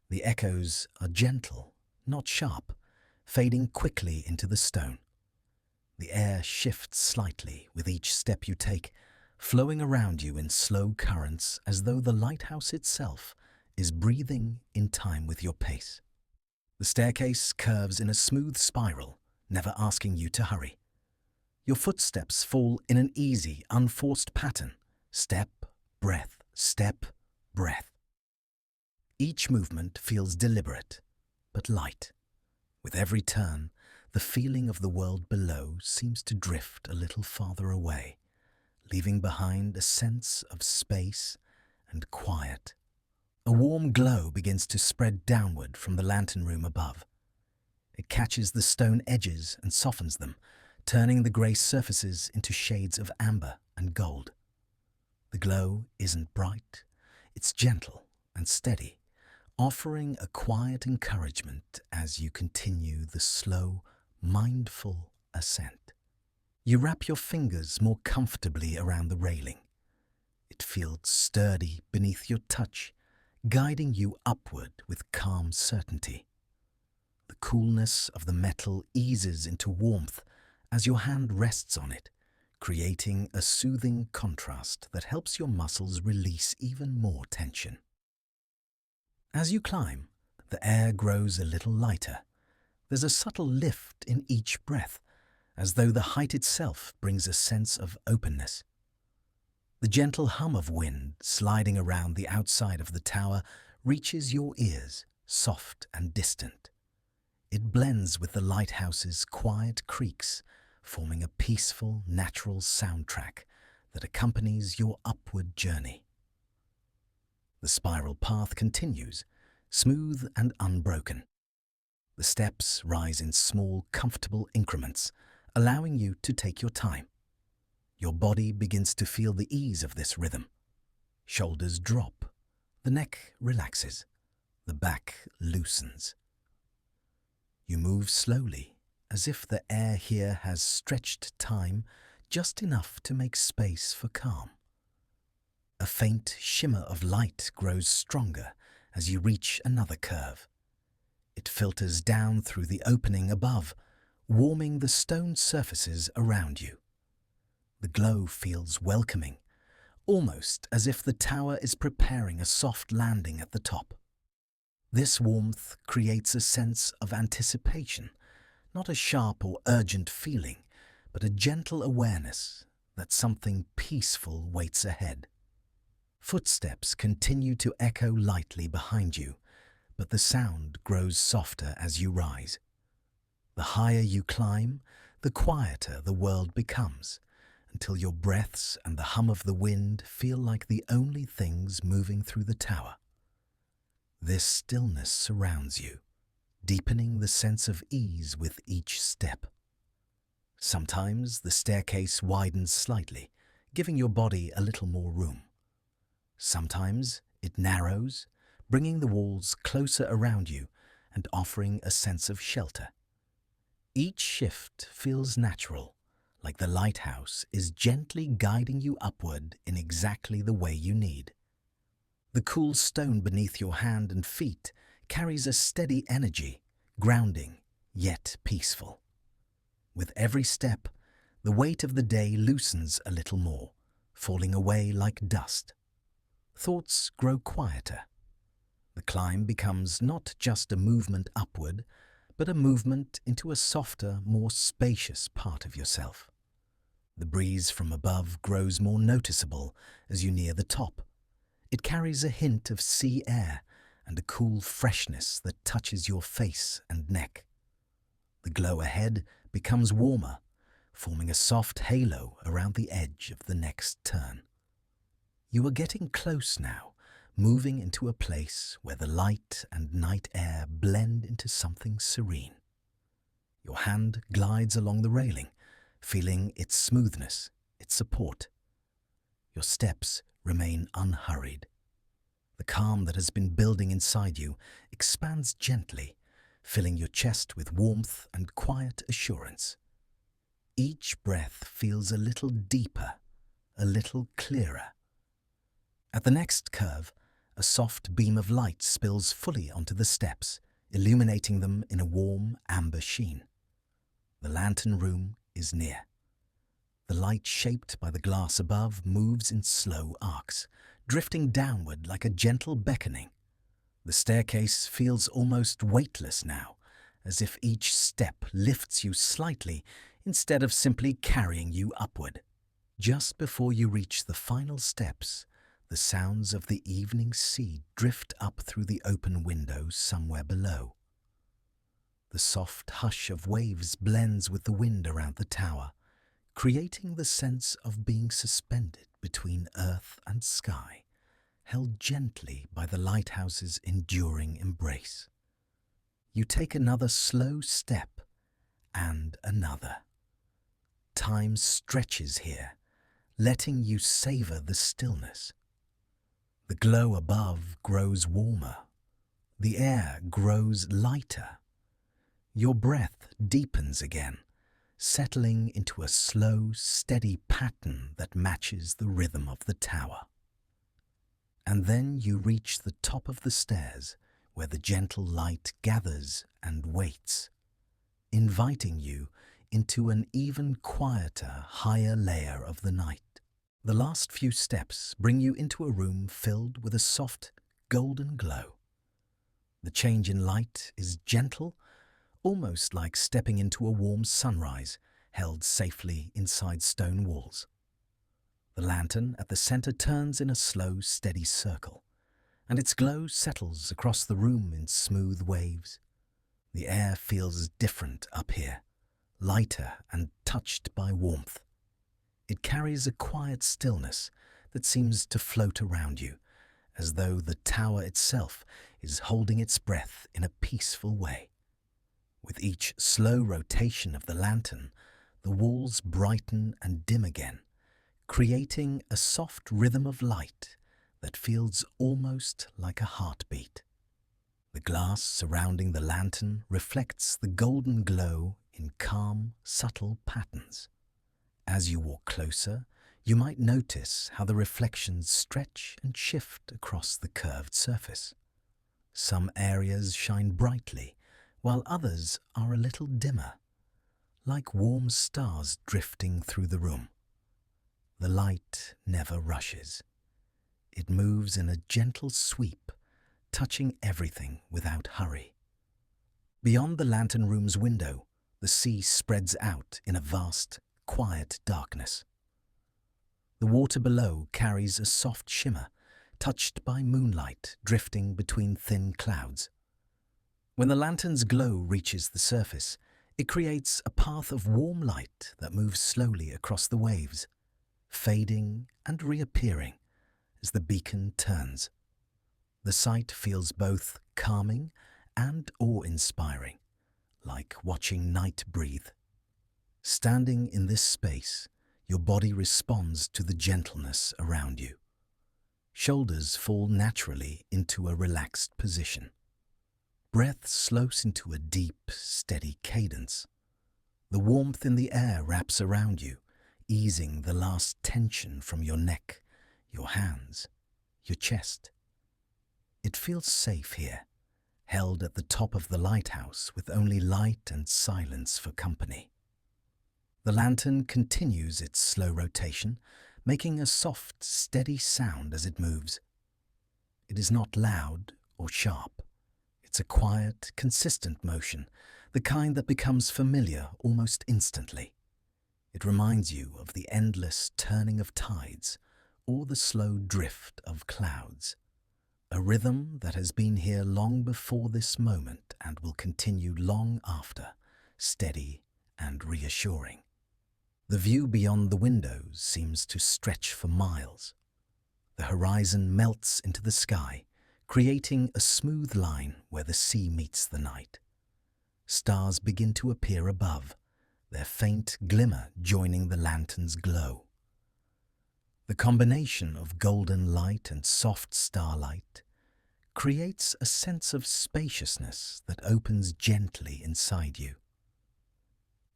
The echoes are gentle, not sharp, fading quickly into the stone. The air shifts slightly with each step you take, flowing around you in slow currents as though the lighthouse itself is breathing in time with your pace. The staircase curves in a smooth spiral, never asking you to hurry. Your footsteps fall in an easy, unforced pattern, step, breath, step, breath. Each movement feels deliberate, but light. With every turn, the feeling of the world below seems to drift a little farther away, leaving behind a sense of space and quiet. A warm glow begins to spread downward from the lantern room above. It catches the stone edges and softens them, turning the grey surfaces into shades of amber and gold. The glow isn't bright, it's gentle and steady, offering a quiet encouragement as you continue the slow, mindful ascent. You wrap your fingers more comfortably around the railing. It feels sturdy beneath your touch, guiding you upward with calm certainty. The coolness of the metal eases into warmth as your hand rests on it, creating a soothing contrast that helps your muscles release even more tension. As you climb, the air grows a little lighter. There's a subtle lift in each breath, as though the height itself brings a sense of openness. The gentle hum of wind sliding around the outside of the tower reaches your ears, soft and distant. It blends with the lighthouse's quiet creaks, forming a peaceful, natural soundtrack that accompanies your upward journey. The spiral path continues, smooth and unbroken. The steps rise in small, comfortable increments, allowing you to take your time. Your body begins to feel the ease of this rhythm. Shoulders drop, the neck relaxes, the back loosens. You move slowly, as if the air here has stretched time just enough to make space for calm. A faint shimmer of light grows stronger as you reach another curve. It filters down through the opening above, warming the stone surfaces around you. The glow feels welcoming, almost as if the tower is preparing a soft landing at the top. This warmth creates a sense of anticipation, not a sharp or urgent feeling, but a gentle awareness that something peaceful waits ahead. Footsteps continue to echo lightly behind you, but the sound grows softer as you rise. The higher you climb, the quieter the world becomes, until your breaths and the hum of the wind feel like the only things moving through the tower. This stillness surrounds you, deepening the sense of ease with each step. Sometimes the staircase widens slightly, giving your body a little more room. Sometimes it narrows, bringing the walls closer around you and offering a sense of shelter. Each shift feels natural, like the lighthouse is gently guiding you upward in exactly the way you need. The cool stone beneath your hand and feet carries a steady energy, grounding yet peaceful. With every step, the weight of the day loosens a little more, falling away like dust. Thoughts grow quieter. The climb becomes not just a movement upward, but a movement into a softer, more spacious part of yourself. The breeze from above grows more noticeable as you near the top. It carries a hint of sea air and a cool freshness that touches your face and neck. The glow ahead becomes warmer, forming a soft halo around the edge of the next turn. You are getting close now, moving into a place where the light and night air blend into something serene. Your hand glides along the railing, feeling its smoothness, its support. Your steps remain unhurried. The calm that has been building inside you expands gently, filling your chest with warmth and quiet assurance. Each breath feels a little deeper, a little clearer. At the next curve, a soft beam of light spills fully onto the steps, illuminating them in a warm amber sheen. The lantern room is near. The light shaped by the glass above moves in slow arcs, drifting downward like a gentle beckoning. The staircase feels almost weightless now, as if each step lifts you slightly instead of simply carrying you upward. Just before you reach the final steps, the sounds of the evening sea drift up through the open windows somewhere below. The soft hush of waves blends with the wind around the tower, creating the sense of being suspended between earth and sky, held gently by the lighthouse's enduring embrace. You take another slow step, and another. Time stretches here, letting you savor the stillness. The glow above grows warmer. The air grows lighter. Your breath deepens again, settling into a slow, steady pattern that matches the rhythm of the tower. And then you reach the top of the stairs, where the gentle light gathers and waits, inviting you into an even quieter, higher layer of the night. The last few steps bring you into a room filled with a soft, golden glow. The change in light is gentle, almost like stepping into a warm sunrise held safely inside stone walls. The lantern at the center turns in a slow, steady circle, and its glow settles across the room in smooth waves. The air feels different up here, lighter and touched by warmth. It carries a quiet stillness that seems to float around you, as though the tower itself is holding its breath in a peaceful way. With each slow rotation of the lantern, the walls brighten and dim again, creating a soft rhythm of light that feels almost like a heartbeat. The glass surrounding the lantern reflects the golden glow in calm, subtle patterns. As you walk closer, you might notice how the reflections stretch and shift across the curved surface. Some areas shine brightly, while others are a little dimmer, like warm stars drifting through the room. The light never rushes. It moves in a gentle sweep, touching everything without hurry. Beyond the lantern room's window, the sea spreads out in a vast, quiet darkness. The water below carries a soft shimmer, touched by moonlight drifting between thin clouds. When the lantern's glow reaches the surface, it creates a path of warm light that moves slowly across the waves, fading and reappearing as the beacon turns. The sight feels both calming and awe-inspiring, like watching night breathe. Standing in this space, your body responds to the gentleness around you. Shoulders fall naturally into a relaxed position. Breath slows into a deep, steady cadence. The warmth in the air wraps around you, easing the last tension from your neck, your hands, your chest. It feels safe here, held at the top of the lighthouse with only light and silence for company. The lantern continues its slow rotation, making a soft, steady sound as it moves. It is not loud or sharp. It's a quiet, consistent motion, the kind that becomes familiar almost instantly. It reminds you of the endless turning of tides or the slow drift of clouds. A rhythm that has been here long before this moment and will continue long after, steady and reassuring. The view beyond the windows seems to stretch for miles. The horizon melts into the sky, creating a smooth line where the sea meets the night. Stars begin to appear above, their faint glimmer joining the lantern's glow. The combination of golden light and soft starlight creates a sense of spaciousness that opens gently inside you.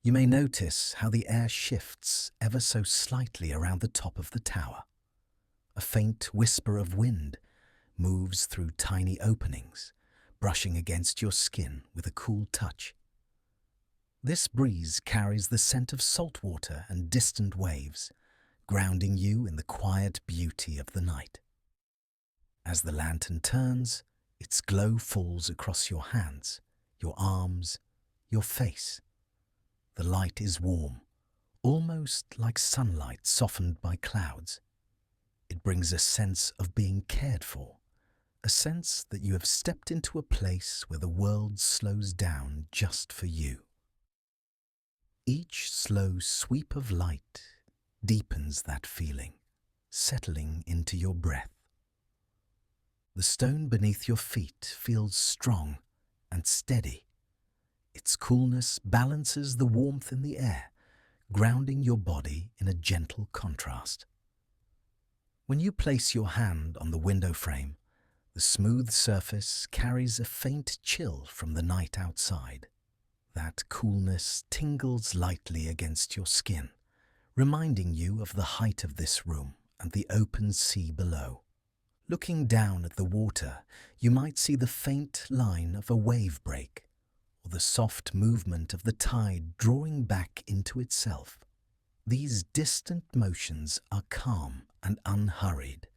You may notice how the air shifts ever so slightly around the top of the tower. A faint whisper of wind moves through tiny openings, brushing against your skin with a cool touch. This breeze carries the scent of salt water and distant waves, grounding you in the quiet beauty of the night. As the lantern turns, its glow falls across your hands, your arms, your face. The light is warm, almost like sunlight softened by clouds. It brings a sense of being cared for, a sense that you have stepped into a place where the world slows down just for you. Each slow sweep of light deepens that feeling, settling into your breath. The stone beneath your feet feels strong and steady. Its coolness balances the warmth in the air, grounding your body in a gentle contrast. When you place your hand on the window frame, the smooth surface carries a faint chill from the night outside. That coolness tingles lightly against your skin, reminding you of the height of this room and the open sea below. Looking down at the water, you might see the faint line of a wave break, or the soft movement of the tide drawing back into itself. These distant motions are calm and unhurried,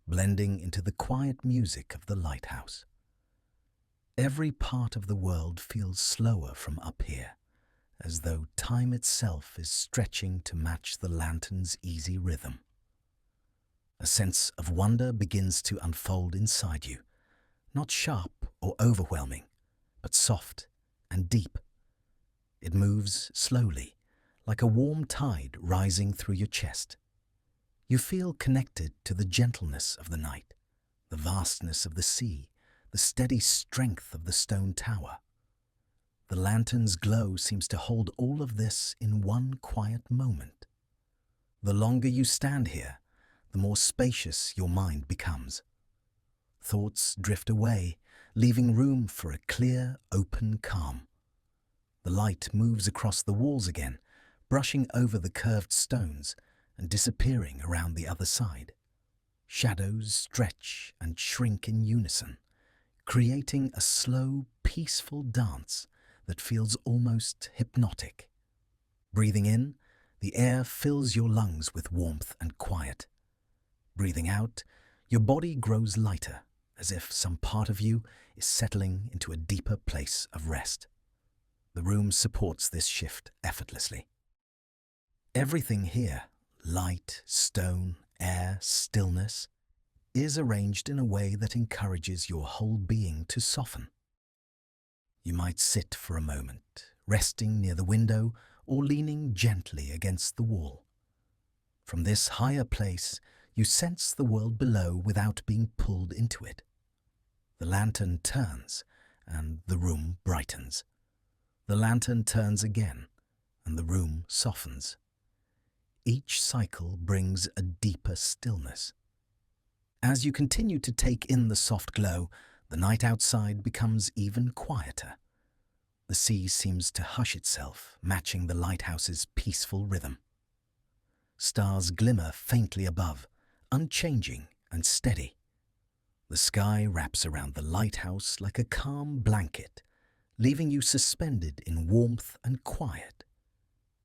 blending into the quiet music of the lighthouse. Every part of the world feels slower from up here, as though time itself is stretching to match the lantern's easy rhythm. A sense of wonder begins to unfold inside you, not sharp or overwhelming, but soft and deep. It moves slowly, like a warm tide rising through your chest. You feel connected to the gentleness of the night, the vastness of the sea, the steady strength of the stone tower. The lantern's glow seems to hold all of this in one quiet moment. The longer you stand here, the more spacious your mind becomes. Thoughts drift away, leaving room for a clear, open calm. The light moves across the walls again, brushing over the curved stones and disappearing around the other side. Shadows stretch and shrink in unison, creating a slow, peaceful dance that feels almost hypnotic. Breathing in, the air fills your lungs with warmth and quiet. Breathing out, your body grows lighter, as if some part of you is settling into a deeper place of rest. The room supports this shift effortlessly. Everything here, light, stone, air, stillness, is arranged in a way that encourages your whole being to soften. You might sit for a moment, resting near the window or leaning gently against the wall. From this higher place, you sense the world below without being pulled into it. The lantern turns, and the room brightens. The lantern turns again, and the room softens. Each cycle brings a deeper stillness. As you continue to take in the soft glow, the night outside becomes even quieter. The sea seems to hush itself, matching the lighthouse's peaceful rhythm. Stars glimmer faintly above, unchanging and steady. The sky wraps around the lighthouse like a calm blanket, leaving you suspended in warmth and quiet.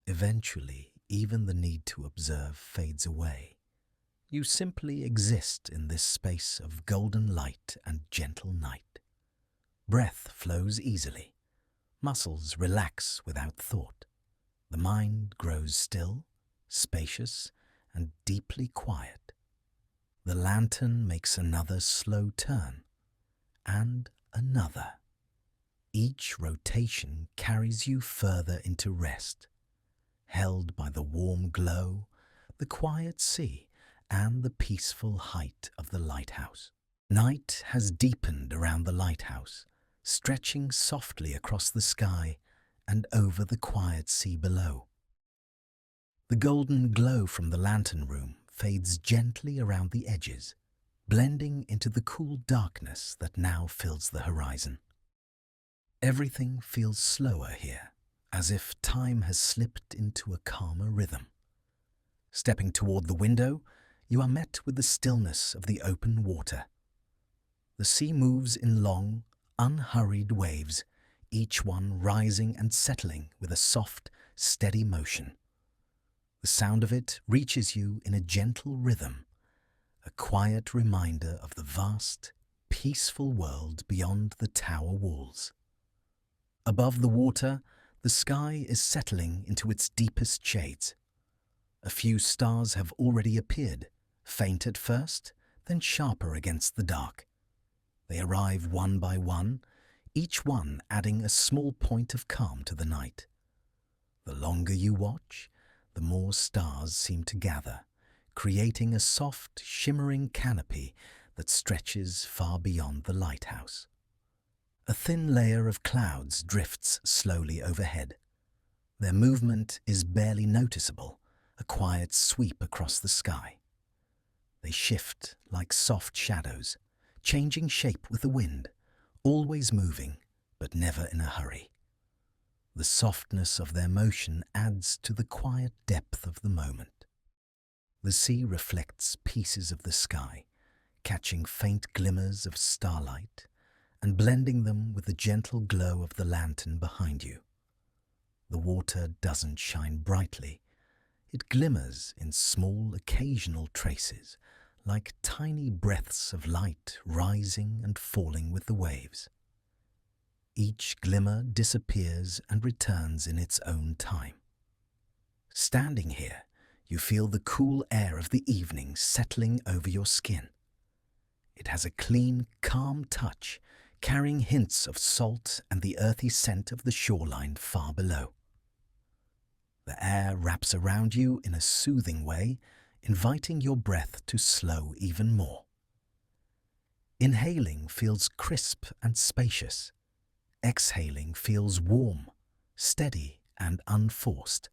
Eventually, even the need to observe fades away. You simply exist in this space of golden light and gentle night. Breath flows easily. Muscles relax without thought. The mind grows still, spacious, and deeply quiet. The lantern makes another slow turn, and another. Each rotation carries you further into rest, held by the warm glow, the quiet sea, and the peaceful height of the lighthouse. Night has deepened around the lighthouse, stretching softly across the sky and over the quiet sea below. The golden glow from the lantern room fades gently around the edges, blending into the cool darkness that now fills the horizon. Everything feels slower here, as if time has slipped into a calmer rhythm. Stepping toward the window, you are met with the stillness of the open water. The sea moves in long, unhurried waves, each one rising and settling with a soft, steady motion. The sound of it reaches you in a gentle rhythm, a quiet reminder of the vast, peaceful world beyond the tower walls. Above the water, the sky is settling into its deepest shades. A few stars have already appeared, faint at first, then sharper against the dark. They arrive one by one, each one adding a small point of calm to the night. The longer you watch, the more stars seem to gather, creating a soft, shimmering canopy that stretches far beyond the lighthouse. A thin layer of clouds drifts slowly overhead. Their movement is barely noticeable, a quiet sweep across the sky. They shift like soft shadows, changing shape with the wind, always moving, but never in a hurry. The softness of their motion adds to the quiet depth of the moment. The sea reflects pieces of the sky, catching faint glimmers of starlight and blending them with the gentle glow of the lantern behind you. The water doesn't shine brightly. It glimmers in small, occasional traces, like tiny breaths of light rising and falling with the waves. Each glimmer disappears and returns in its own time. Standing here, you feel the cool air of the evening settling over your skin. It has a clean, calm touch, carrying hints of salt and the earthy scent of the shoreline far below. The air wraps around you in a soothing way, inviting your breath to slow even more. Inhaling feels crisp and spacious. Exhaling feels warm, steady, and unforced.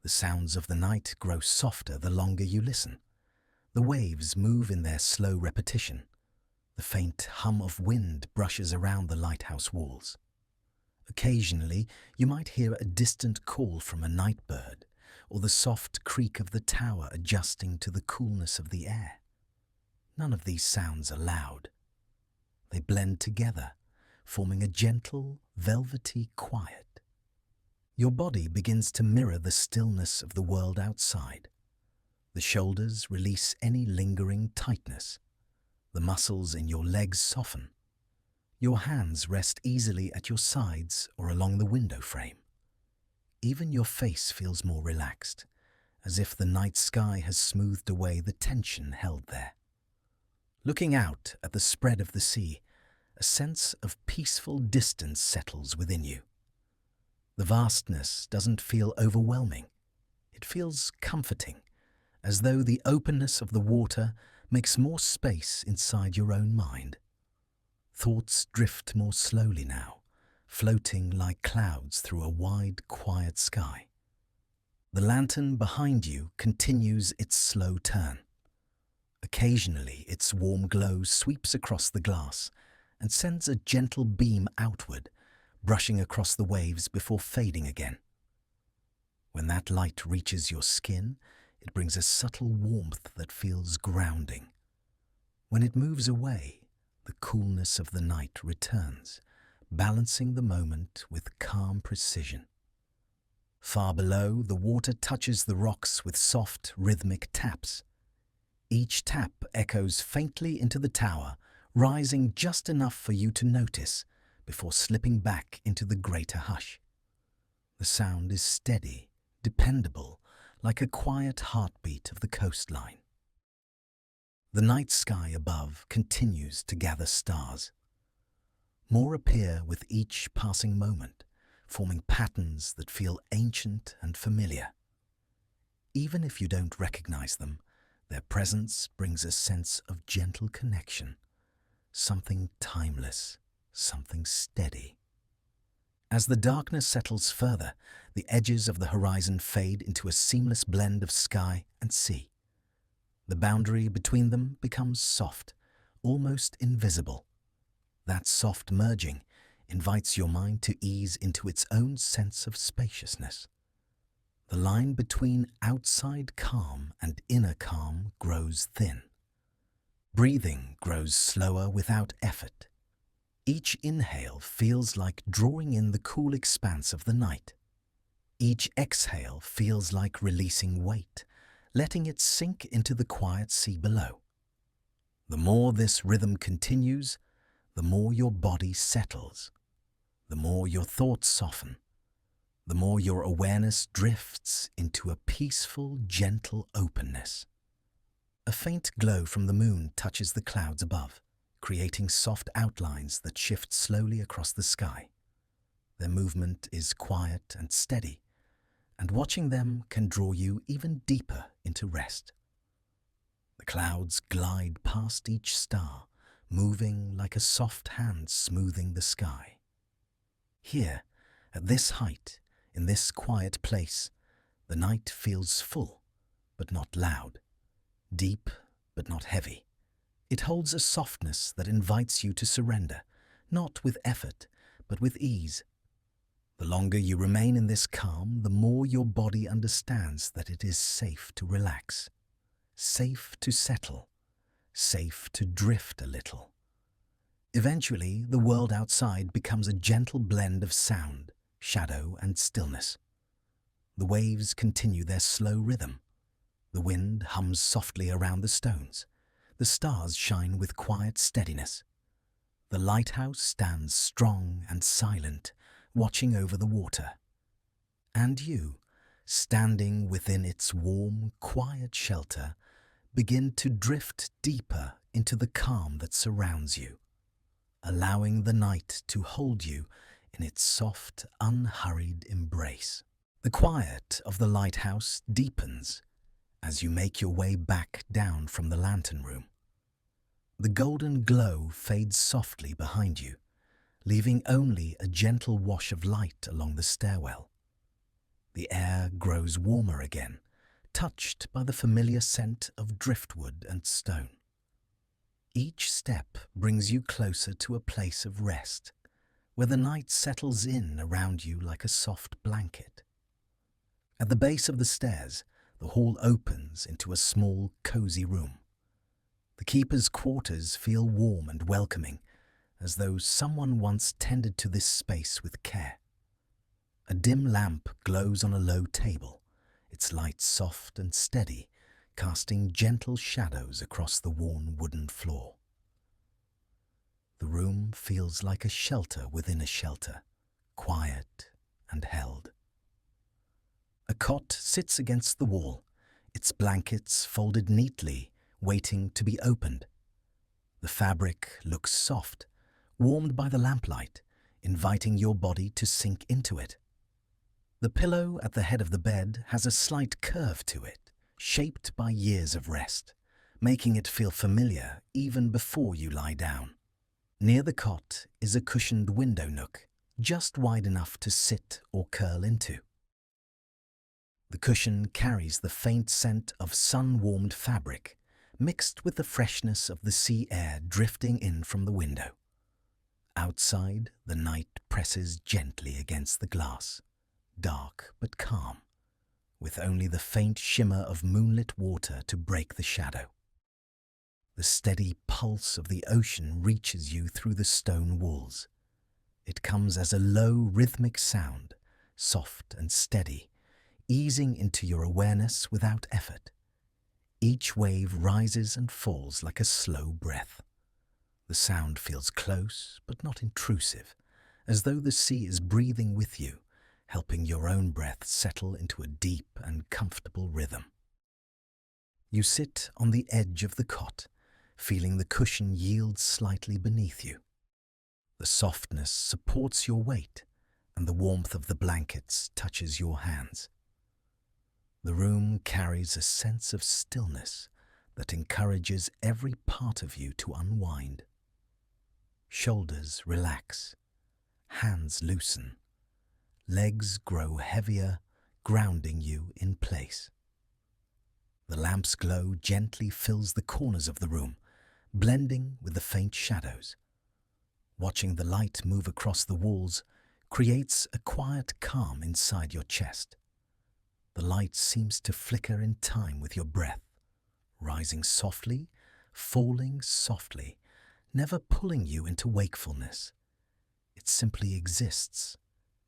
The sounds of the night grow softer the longer you listen. The waves move in their slow repetition. The faint hum of wind brushes around the lighthouse walls. Occasionally, you might hear a distant call from a night bird, or the soft creak of the tower adjusting to the coolness of the air. None of these sounds are loud. They blend together, forming a gentle, velvety quiet. Your body begins to mirror the stillness of the world outside. The shoulders release any lingering tightness. The muscles in your legs soften. Your hands rest easily at your sides or along the window frame. Even your face feels more relaxed, as if the night sky has smoothed away the tension held there. Looking out at the spread of the sea, a sense of peaceful distance settles within you. The vastness doesn't feel overwhelming. It feels comforting, as though the openness of the water makes more space inside your own mind. Thoughts drift more slowly now, floating like clouds through a wide, quiet sky. The lantern behind you continues its slow turn. Occasionally, its warm glow sweeps across the glass and sends a gentle beam outward, brushing across the waves before fading again. When that light reaches your skin, it brings a subtle warmth that feels grounding. When it moves away, the coolness of the night returns, balancing the moment with calm precision. Far below, the water touches the rocks with soft, rhythmic taps. Each tap echoes faintly into the tower, rising just enough for you to notice before slipping back into the greater hush. The sound is steady, dependable, like a quiet heartbeat of the coastline. The night sky above continues to gather stars. More appear with each passing moment, forming patterns that feel ancient and familiar. Even if you don't recognize them, their presence brings a sense of gentle connection, something timeless, something steady. As the darkness settles further, the edges of the horizon fade into a seamless blend of sky and sea. The boundary between them becomes soft, almost invisible. That soft merging invites your mind to ease into its own sense of spaciousness. The line between outside calm and inner calm grows thin. Breathing grows slower without effort. Each inhale feels like drawing in the cool expanse of the night. Each exhale feels like releasing weight, letting it sink into the quiet sea below. The more this rhythm continues, the more your body settles, the more your thoughts soften, the more your awareness drifts into a peaceful, gentle openness. A faint glow from the moon touches the clouds above, creating soft outlines that shift slowly across the sky. Their movement is quiet and steady, and watching them can draw you even deeper into rest. The clouds glide past each star, moving like a soft hand smoothing the sky. Here, at this height, in this quiet place, the night feels full, but not loud, deep, but not heavy. It holds a softness that invites you to surrender, not with effort, but with ease. The longer you remain in this calm, the more your body understands that it is safe to relax, safe to settle, safe to drift a little. Eventually, the world outside becomes a gentle blend of sound, shadow, and stillness. The waves continue their slow rhythm. The wind hums softly around the stones. The stars shine with quiet steadiness. The lighthouse stands strong and silent, watching over the water. And you, standing within its warm, quiet shelter, begin to drift deeper into the calm that surrounds you, allowing the night to hold you in its soft, unhurried embrace. The quiet of the lighthouse deepens as you make your way back down from the lantern room. The golden glow fades softly behind you, leaving only a gentle wash of light along the stairwell. The air grows warmer again, touched by the familiar scent of driftwood and stone. Each step brings you closer to a place of rest, where the night settles in around you like a soft blanket. At the base of the stairs, the hall opens into a small, cozy room. The keeper's quarters feel warm and welcoming, as though someone once tended to this space with care. A dim lamp glows on a low table, its light soft and steady, casting gentle shadows across the worn wooden floor. The room feels like a shelter within a shelter, quiet and held. A cot sits against the wall, its blankets folded neatly, waiting to be opened. The fabric looks soft, warmed by the lamplight, inviting your body to sink into it. The pillow at the head of the bed has a slight curve to it, shaped by years of rest, making it feel familiar even before you lie down. Near the cot is a cushioned window nook, just wide enough to sit or curl into. The cushion carries the faint scent of sun-warmed fabric, mixed with the freshness of the sea air drifting in from the window. Outside, the night presses gently against the glass, dark but calm, with only the faint shimmer of moonlit water to break the shadow. The steady pulse of the ocean reaches you through the stone walls. It comes as a low, rhythmic sound, soft and steady, easing into your awareness without effort. Each wave rises and falls like a slow breath. The sound feels close but not intrusive, as though the sea is breathing with you, helping your own breath settle into a deep and comfortable rhythm. You sit on the edge of the cot, feeling the cushion yield slightly beneath you. The softness supports your weight, and the warmth of the blankets touches your hands. The room carries a sense of stillness that encourages every part of you to unwind. Shoulders relax, hands loosen, legs grow heavier, grounding you in place. The lamp's glow gently fills the corners of the room, blending with the faint shadows. Watching the light move across the walls creates a quiet calm inside your chest. The light seems to flicker in time with your breath, rising softly, falling softly, never pulling you into wakefulness. It simply exists,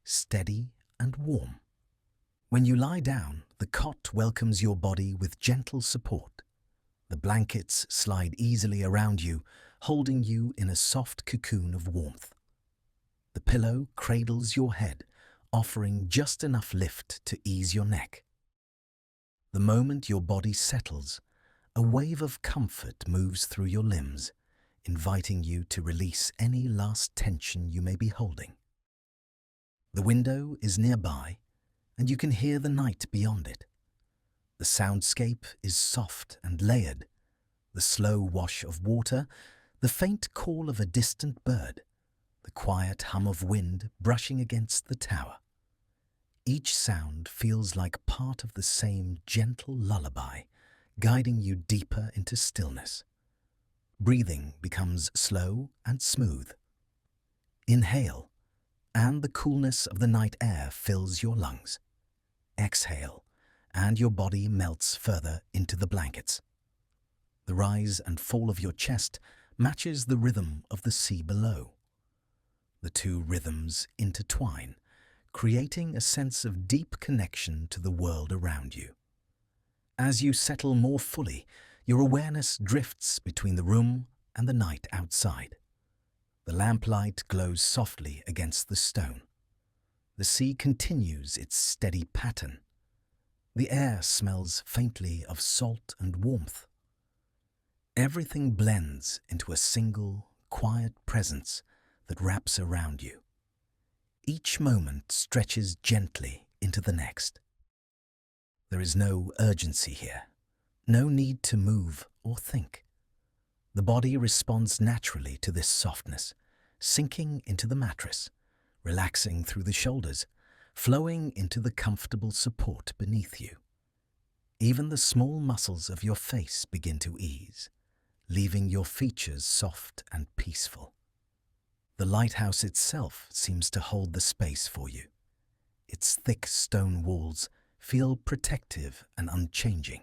steady and warm. When you lie down, the cot welcomes your body with gentle support. The blankets slide easily around you, holding you in a soft cocoon of warmth. The pillow cradles your head, offering just enough lift to ease your neck. The moment your body settles, a wave of comfort moves through your limbs, inviting you to release any last tension you may be holding. The window is nearby, and you can hear the night beyond it. The soundscape is soft and layered, the slow wash of water, the faint call of a distant bird, the quiet hum of wind brushing against the tower. Each sound feels like part of the same gentle lullaby, guiding you deeper into stillness. Breathing becomes slow and smooth. Inhale, and the coolness of the night air fills your lungs. Exhale, and your body melts further into the blankets. The rise and fall of your chest matches the rhythm of the sea below. The two rhythms intertwine, creating a sense of deep connection to the world around you. As you settle more fully, your awareness drifts between the room and the night outside. The lamplight glows softly against the stone. The sea continues its steady pattern. The air smells faintly of salt and warmth. Everything blends into a single, quiet presence that wraps around you. Each moment stretches gently into the next. There is no urgency here, no need to move or think. The body responds naturally to this softness, sinking into the mattress, relaxing through the shoulders, flowing into the comfortable support beneath you. Even the small muscles of your face begin to ease, leaving your features soft and peaceful. The lighthouse itself seems to hold the space for you. Its thick stone walls feel protective and unchanging.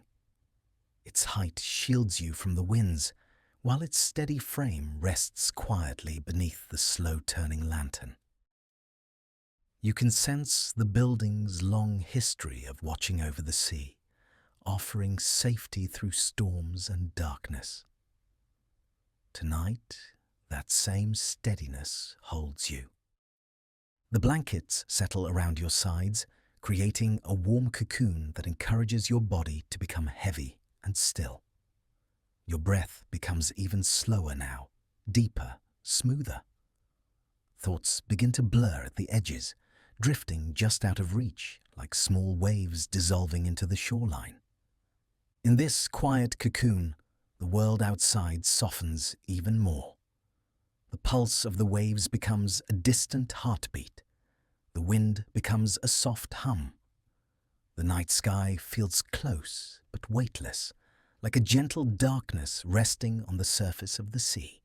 Its height shields you from the winds, while its steady frame rests quietly beneath the slow-turning lantern. You can sense the building's long history of watching over the sea, offering safety through storms and darkness. Tonight, that same steadiness holds you. The blankets settle around your sides, creating a warm cocoon that encourages your body to become heavy and still. Your breath becomes even slower now, deeper, smoother. Thoughts begin to blur at the edges, drifting just out of reach, like small waves dissolving into the shoreline. In this quiet cocoon, the world outside softens even more. The pulse of the waves becomes a distant heartbeat. The wind becomes a soft hum. The night sky feels close but weightless, like a gentle darkness resting on the surface of the sea.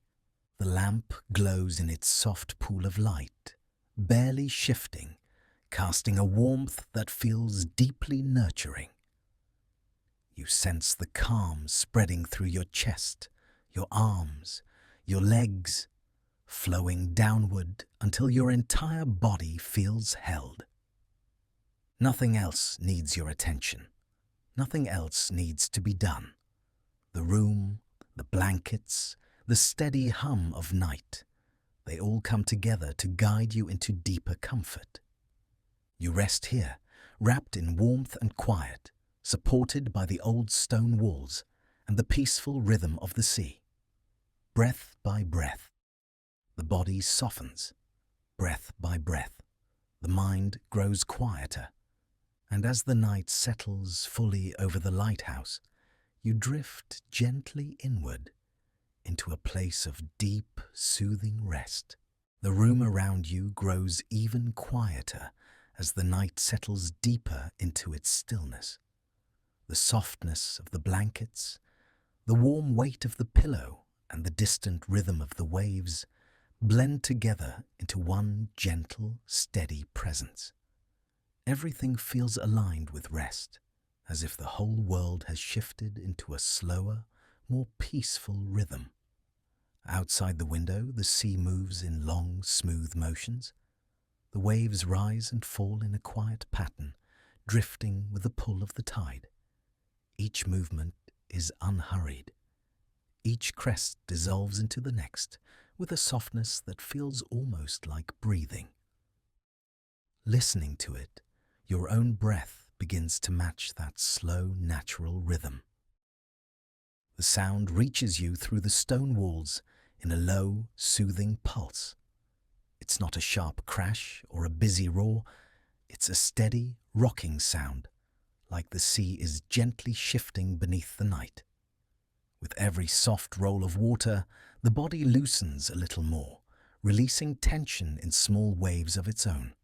The lamp glows in its soft pool of light, barely shifting, casting a warmth that feels deeply nurturing. You sense the calm spreading through your chest, your arms, your legs, flowing downward until your entire body feels held. Nothing else needs your attention. Nothing else needs to be done. The room, the blankets, the steady hum of night, they all come together to guide you into deeper comfort. You rest here, wrapped in warmth and quiet, supported by the old stone walls and the peaceful rhythm of the sea. Breath by breath, the body softens. Breath by breath, the mind grows quieter. And as the night settles fully over the lighthouse, you drift gently inward into a place of deep, soothing rest. The room around you grows even quieter as the night settles deeper into its stillness. The softness of the blankets, the warm weight of the pillow, and the distant rhythm of the waves blend together into one gentle, steady presence. Everything feels aligned with rest, as if the whole world has shifted into a slower, more peaceful rhythm. Outside the window, the sea moves in long, smooth motions. The waves rise and fall in a quiet pattern, drifting with the pull of the tide. Each movement is unhurried. Each crest dissolves into the next, with a softness that feels almost like breathing. Listening to it, your own breath begins to match that slow, natural rhythm. The sound reaches you through the stone walls in a low, soothing pulse. It's not a sharp crash or a busy roar. It's a steady, rocking sound, like the sea is gently shifting beneath the night. With every soft roll of water, the body loosens a little more, releasing tension in small waves of its own.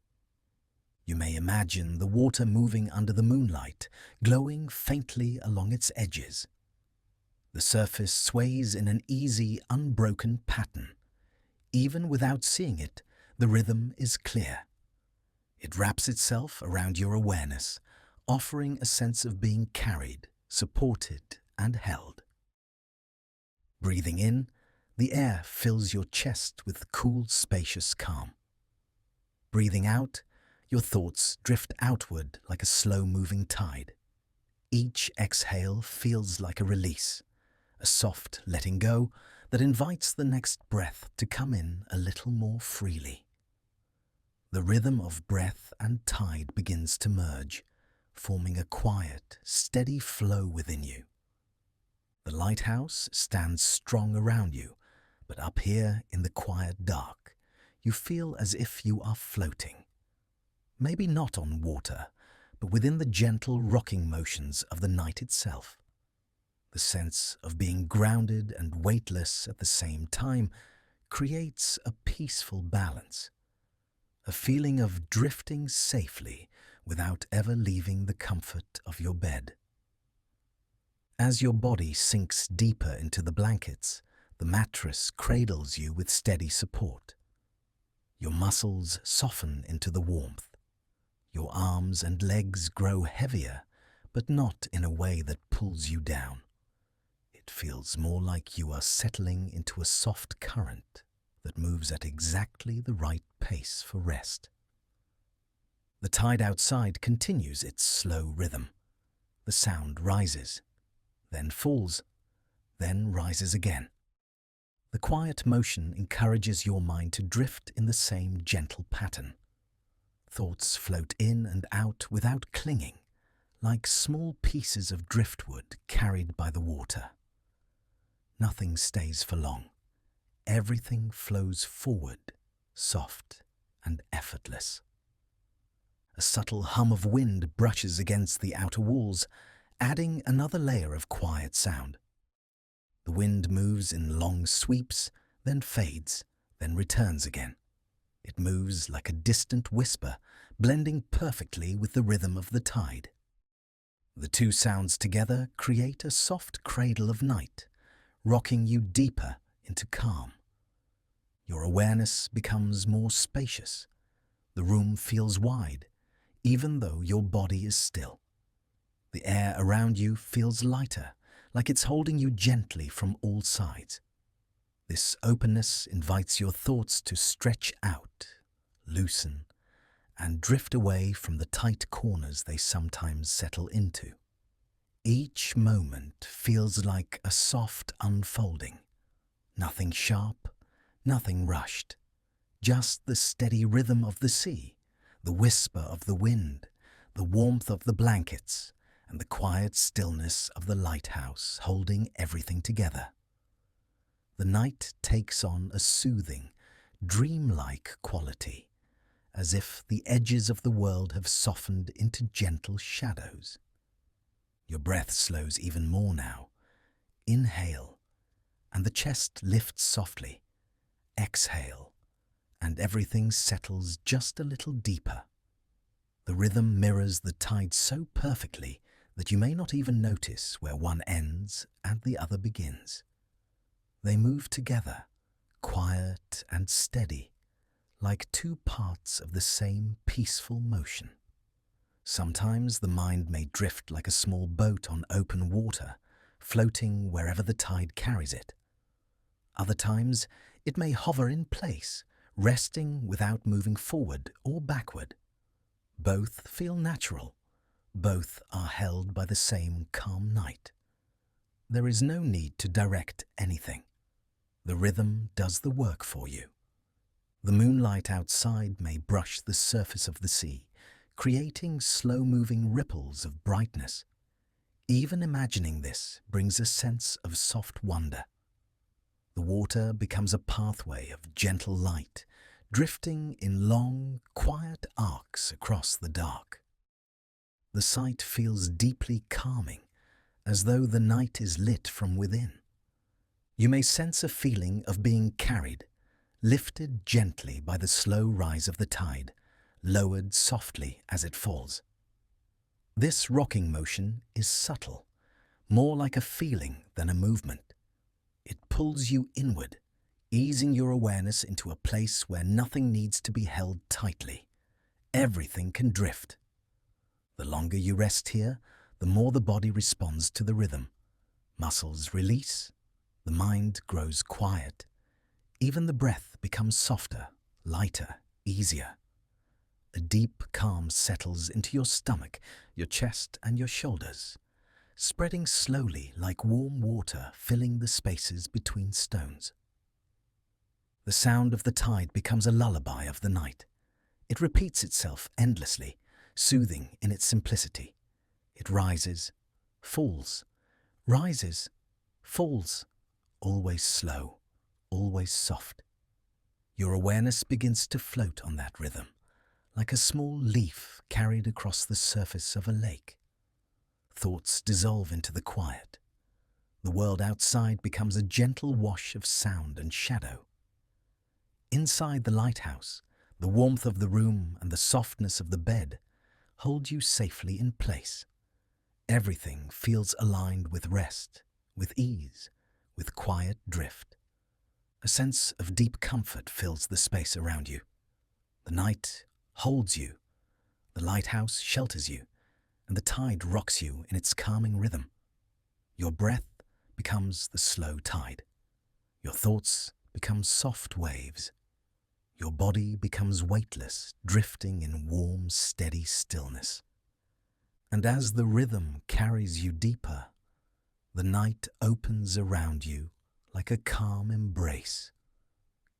You may imagine the water moving under the moonlight, glowing faintly along its edges. The surface sways in an easy, unbroken pattern. Even without seeing it, the rhythm is clear. It wraps itself around your awareness, offering a sense of being carried, supported, and held. Breathing in, the air fills your chest with cool, spacious calm. Breathing out, your thoughts drift outward like a slow-moving tide. Each exhale feels like a release, a soft letting go that invites the next breath to come in a little more freely. The rhythm of breath and tide begins to merge, forming a quiet, steady flow within you. The lighthouse stands strong around you, but up here in the quiet dark, you feel as if you are floating. Maybe not on water, but within the gentle rocking motions of the night itself. The sense of being grounded and weightless at the same time creates a peaceful balance, a feeling of drifting safely without ever leaving the comfort of your bed. As your body sinks deeper into the blankets, the mattress cradles you with steady support. Your muscles soften into the warmth. Your arms and legs grow heavier, but not in a way that pulls you down. It feels more like you are settling into a soft current that moves at exactly the right pace for rest. The tide outside continues its slow rhythm. The sound rises, then falls, then rises again. The quiet motion encourages your mind to drift in the same gentle pattern. Thoughts float in and out without clinging, like small pieces of driftwood carried by the water. Nothing stays for long. Everything flows forward, soft and effortless. A subtle hum of wind brushes against the outer walls, adding another layer of quiet sound. The wind moves in long sweeps, then fades, then returns again. It moves like a distant whisper, blending perfectly with the rhythm of the tide. The two sounds together create a soft cradle of night, rocking you deeper into calm. Your awareness becomes more spacious. The room feels wide, even though your body is still. The air around you feels lighter, like it's holding you gently from all sides. This openness invites your thoughts to stretch out, loosen, and drift away from the tight corners they sometimes settle into. Each moment feels like a soft unfolding. Nothing sharp, nothing rushed. Just the steady rhythm of the sea, the whisper of the wind, the warmth of the blankets, and the quiet stillness of the lighthouse holding everything together. The night takes on a soothing, dreamlike quality, as if the edges of the world have softened into gentle shadows. Your breath slows even more now. Inhale, and the chest lifts softly. Exhale, and everything settles just a little deeper. The rhythm mirrors the tide so perfectly that you may not even notice where one ends and the other begins. They move together, quiet and steady, like two parts of the same peaceful motion. Sometimes the mind may drift like a small boat on open water, floating wherever the tide carries it. Other times, it may hover in place, resting without moving forward or backward. Both feel natural. Both are held by the same calm night. There is no need to direct anything. The rhythm does the work for you. The moonlight outside may brush the surface of the sea, creating slow-moving ripples of brightness. Even imagining this brings a sense of soft wonder. The water becomes a pathway of gentle light, drifting in long, quiet arcs across the dark. The sight feels deeply calming, as though the night is lit from within. You may sense a feeling of being carried, lifted gently by the slow rise of the tide, lowered softly as it falls. This rocking motion is subtle, more like a feeling than a movement. It pulls you inward, easing your awareness into a place where nothing needs to be held tightly. Everything can drift. The longer you rest here, the more the body responds to the rhythm. Muscles release, the mind grows quiet. Even the breath becomes softer, lighter, easier. A deep calm settles into your stomach, your chest and your shoulders, spreading slowly like warm water filling the spaces between stones. The sound of the tide becomes a lullaby of the night. It repeats itself endlessly, soothing in its simplicity. It rises, falls, rises, falls, always slow, always soft. Your awareness begins to float on that rhythm, like a small leaf carried across the surface of a lake. Thoughts dissolve into the quiet. The world outside becomes a gentle wash of sound and shadow. Inside the lighthouse, the warmth of the room and the softness of the bed hold you safely in place. Everything feels aligned with rest, with ease, with quiet drift. A sense of deep comfort fills the space around you. The night holds you, the lighthouse shelters you, and the tide rocks you in its calming rhythm. Your breath becomes the slow tide. Your thoughts become soft waves. Your body becomes weightless, drifting in warm, steady stillness. And as the rhythm carries you deeper, the night opens around you like a calm embrace,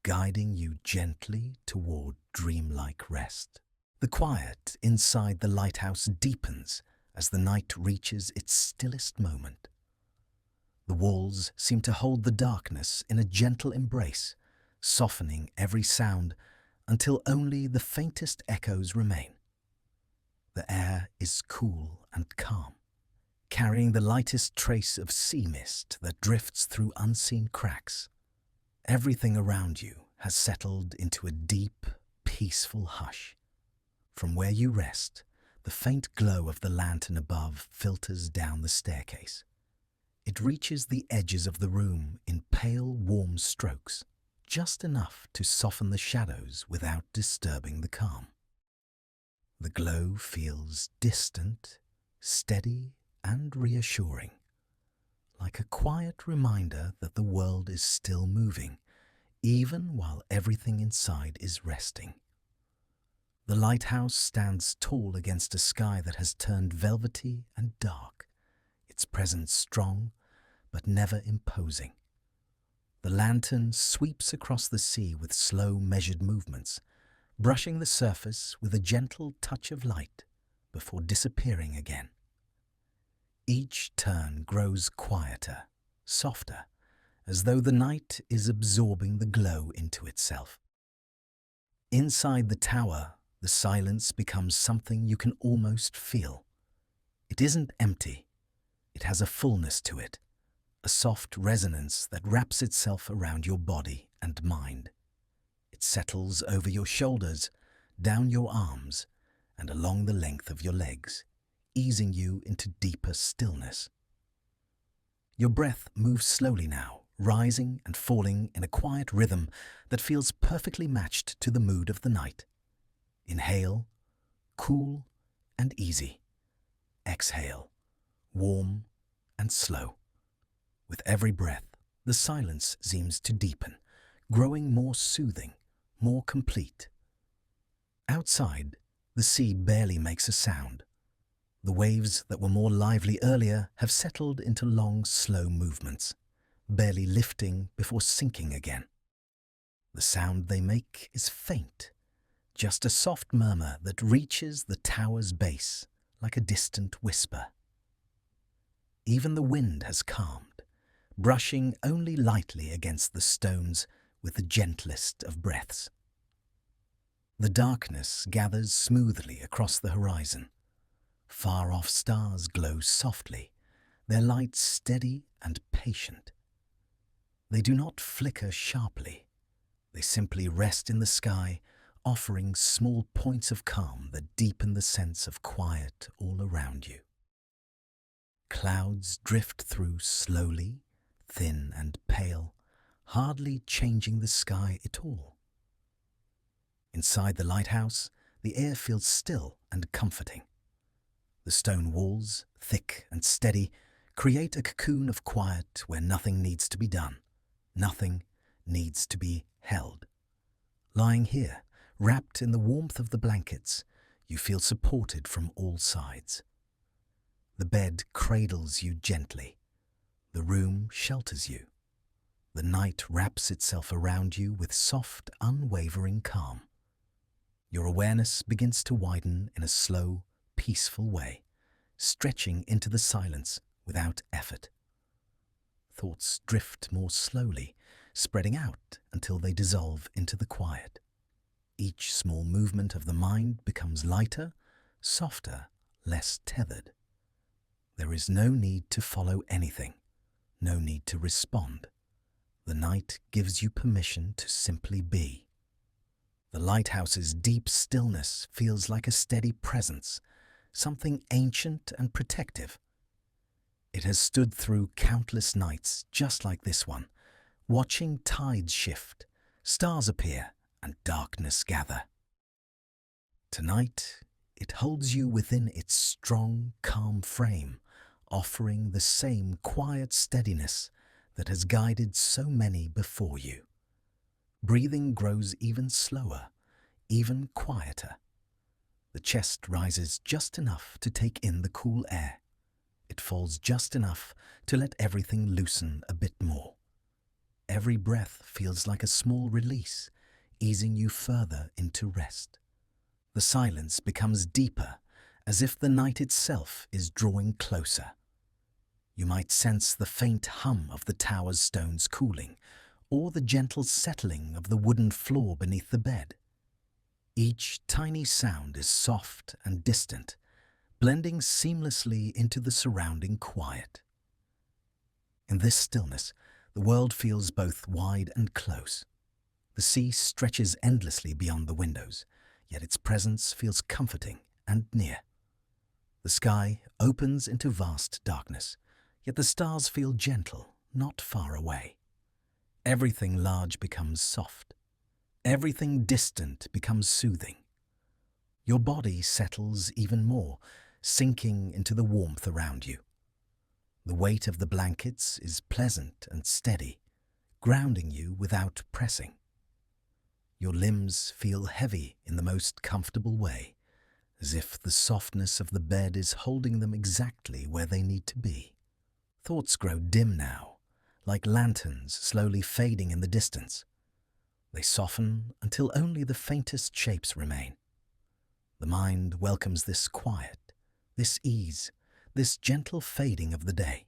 guiding you gently toward dreamlike rest. The quiet inside the lighthouse deepens as the night reaches its stillest moment. The walls seem to hold the darkness in a gentle embrace, softening every sound until only the faintest echoes remain. The air is cool and calm, carrying the lightest trace of sea mist that drifts through unseen cracks. Everything around you has settled into a deep, peaceful hush. From where you rest, the faint glow of the lantern above filters down the staircase. It reaches the edges of the room in pale, warm strokes, just enough to soften the shadows without disturbing the calm. The glow feels distant, steady, and reassuring, like a quiet reminder that the world is still moving, even while everything inside is resting. The lighthouse stands tall against a sky that has turned velvety and dark, its presence strong but never imposing. The lantern sweeps across the sea with slow, measured movements, brushing the surface with a gentle touch of light before disappearing again. Each turn grows quieter, softer, as though the night is absorbing the glow into itself. Inside the tower, the silence becomes something you can almost feel. It isn't empty. It has a fullness to it, a soft resonance that wraps itself around your body and mind. It settles over your shoulders, down your arms, and along the length of your legs, easing you into deeper stillness. Your breath moves slowly now, rising and falling in a quiet rhythm that feels perfectly matched to the mood of the night. Inhale, cool and easy. Exhale, warm and slow. With every breath, the silence seems to deepen, growing more soothing, more complete. Outside, the sea barely makes a sound. The waves that were more lively earlier have settled into long, slow movements, barely lifting before sinking again. The sound they make is faint, just a soft murmur that reaches the tower's base like a distant whisper. Even the wind has calmed, brushing only lightly against the stones with the gentlest of breaths. The darkness gathers smoothly across the horizon. Far-off stars glow softly, their light steady and patient. They do not flicker sharply. They simply rest in the sky, offering small points of calm that deepen the sense of quiet all around you. Clouds drift through slowly, thin and pale, hardly changing the sky at all. Inside the lighthouse, the air feels still and comforting. The stone walls, thick and steady, create a cocoon of quiet where nothing needs to be done, nothing needs to be held. Lying here, wrapped in the warmth of the blankets, you feel supported from all sides. The bed cradles you gently. The room shelters you. The night wraps itself around you with soft, unwavering calm. Your awareness begins to widen in a slow, peaceful way, stretching into the silence without effort. Thoughts drift more slowly, spreading out until they dissolve into the quiet. Each small movement of the mind becomes lighter, softer, less tethered. There is no need to follow anything, no need to respond. The night gives you permission to simply be. The lighthouse's deep stillness feels like a steady presence, something ancient and protective. It has stood through countless nights just like this one, watching tides shift, stars appear, and darkness gather. Tonight, it holds you within its strong, calm frame, offering the same quiet steadiness that has guided so many before you. Breathing grows even slower, even quieter. The chest rises just enough to take in the cool air. It falls just enough to let everything loosen a bit more. Every breath feels like a small release, easing you further into rest. The silence becomes deeper, as if the night itself is drawing closer. You might sense the faint hum of the tower's stones cooling, or the gentle settling of the wooden floor beneath the bed. Each tiny sound is soft and distant, blending seamlessly into the surrounding quiet. In this stillness, the world feels both wide and close. The sea stretches endlessly beyond the windows, yet its presence feels comforting and near. The sky opens into vast darkness, yet the stars feel gentle, not far away. Everything large becomes soft. Everything distant becomes soothing. Your body settles even more, sinking into the warmth around you. The weight of the blankets is pleasant and steady, grounding you without pressing. Your limbs feel heavy in the most comfortable way, as if the softness of the bed is holding them exactly where they need to be. Thoughts grow dim now, like lanterns slowly fading in the distance. They soften until only the faintest shapes remain. The mind welcomes this quiet, this ease, this gentle fading of the day.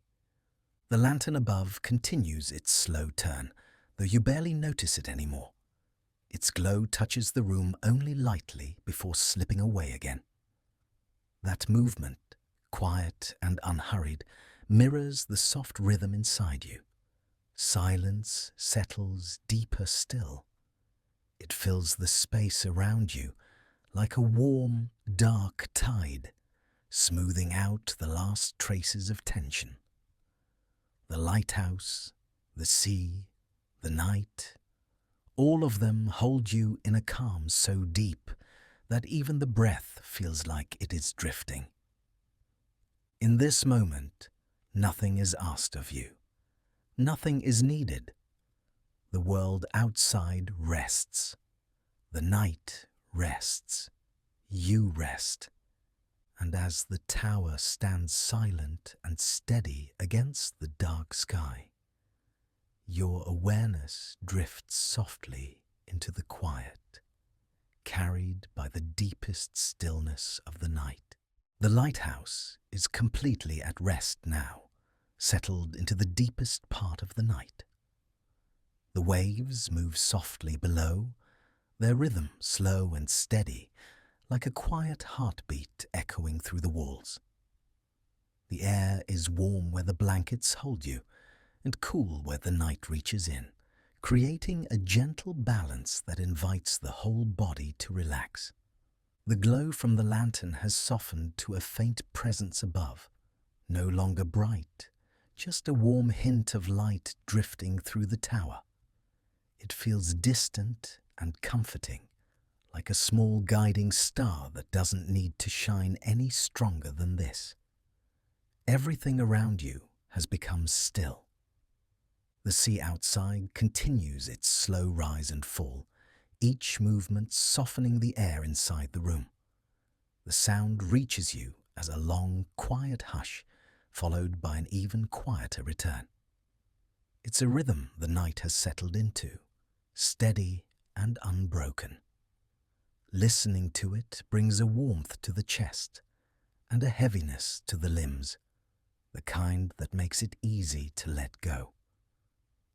The lantern above continues its slow turn, though you barely notice it anymore. Its glow touches the room only lightly before slipping away again. That movement, quiet and unhurried, mirrors the soft rhythm inside you. Silence settles deeper still. It fills the space around you like a warm, dark tide, smoothing out the last traces of tension. The lighthouse, the sea, the night, all of them hold you in a calm so deep that even the breath feels like it is drifting. In this moment, nothing is asked of you. Nothing is needed. The world outside rests. The night rests. You rest. And as the tower stands silent and steady against the dark sky, your awareness drifts softly into the quiet, carried by the deepest stillness of the night. The lighthouse is completely at rest now, settled into the deepest part of the night. The waves move softly below, their rhythm slow and steady, like a quiet heartbeat echoing through the walls. The air is warm where the blankets hold you, and cool where the night reaches in, creating a gentle balance that invites the whole body to relax. The glow from the lantern has softened to a faint presence above, no longer bright, just a warm hint of light drifting through the tower. It feels distant and comforting, like a small guiding star that doesn't need to shine any stronger than this. Everything around you has become still. The sea outside continues its slow rise and fall, each movement softening the air inside the room. The sound reaches you as a long, quiet hush, followed by an even quieter return. It's a rhythm the night has settled into, steady and unbroken. Listening to it brings a warmth to the chest and a heaviness to the limbs, the kind that makes it easy to let go.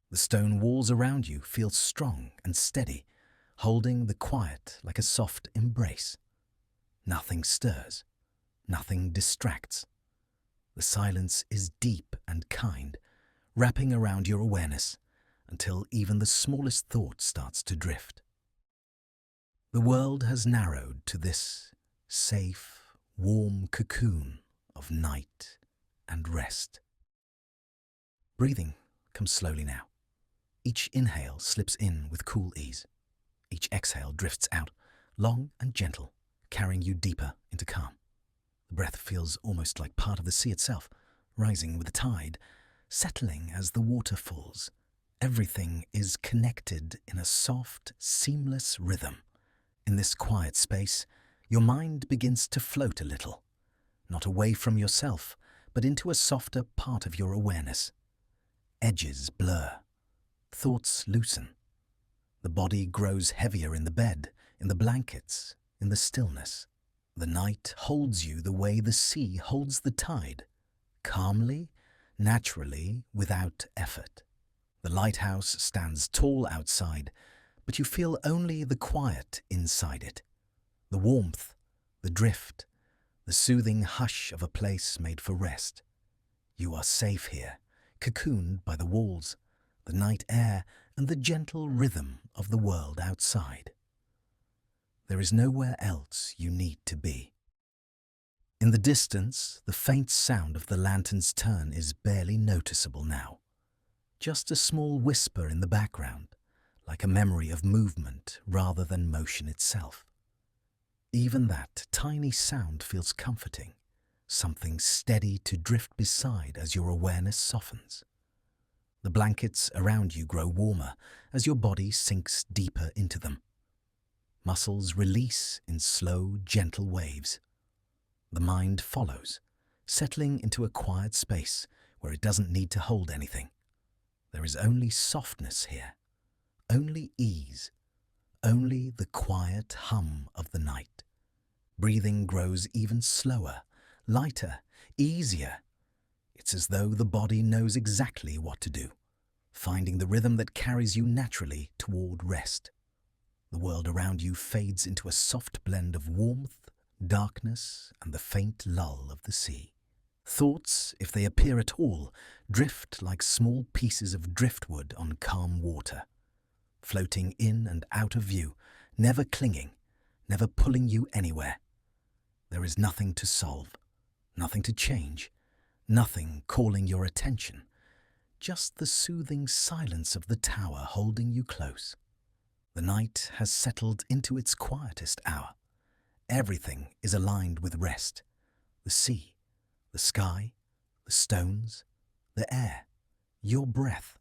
The stone walls around you feel strong and steady, holding the quiet like a soft embrace. Nothing stirs, nothing distracts. The silence is deep and kind, wrapping around your awareness until even the smallest thought starts to drift. The world has narrowed to this safe, warm cocoon of night and rest. Breathing comes slowly now. Each inhale slips in with cool ease. Each exhale drifts out, long and gentle, carrying you deeper into calm. The breath feels almost like part of the sea itself, rising with the tide, settling as the water falls. Everything is connected in a soft, seamless rhythm. In this quiet space, your mind begins to float a little, not away from yourself, but into a softer part of your awareness. Edges blur, thoughts loosen. The body grows heavier in the bed, in the blankets, in the stillness. The night holds you the way the sea holds the tide, calmly, naturally, without effort. The lighthouse stands tall outside, but you feel only the quiet inside it. The warmth, the drift, the soothing hush of a place made for rest. You are safe here, cocooned by the walls, the night air, and the gentle rhythm of the world outside. There is nowhere else you need to be. In the distance, the faint sound of the lantern's turn is barely noticeable now. Just a small whisper in the background, like a memory of movement rather than motion itself. Even that tiny sound feels comforting, something steady to drift beside as your awareness softens. The blankets around you grow warmer as your body sinks deeper into them. Muscles release in slow, gentle waves. The mind follows, settling into a quiet space where it doesn't need to hold anything. There is only softness here, only ease, only the quiet hum of the night. Breathing grows even slower, lighter, easier. It's as though the body knows exactly what to do, finding the rhythm that carries you naturally toward rest. The world around you fades into a soft blend of warmth, darkness, and the faint lull of the sea. Thoughts, if they appear at all, drift like small pieces of driftwood on calm water, floating in and out of view, never clinging, never pulling you anywhere. There is nothing to solve, nothing to change, nothing calling your attention, just the soothing silence of the tower holding you close. The night has settled into its quietest hour. Everything is aligned with rest. The sea, the sky, the stones, the air, your breath,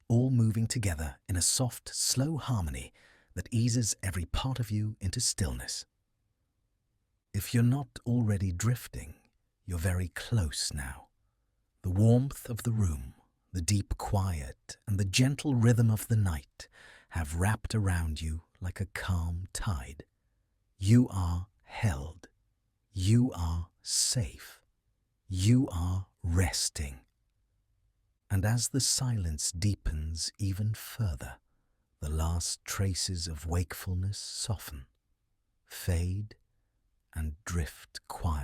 all moving together in a soft, slow harmony that eases every part of you into stillness. If you're not already drifting, you're very close now. The warmth of the room, the deep quiet, and the gentle rhythm of the night have wrapped around you like a calm tide. You are held. You are safe. You are resting. And as the silence deepens even further, the last traces of wakefulness soften, fade, and drift quietly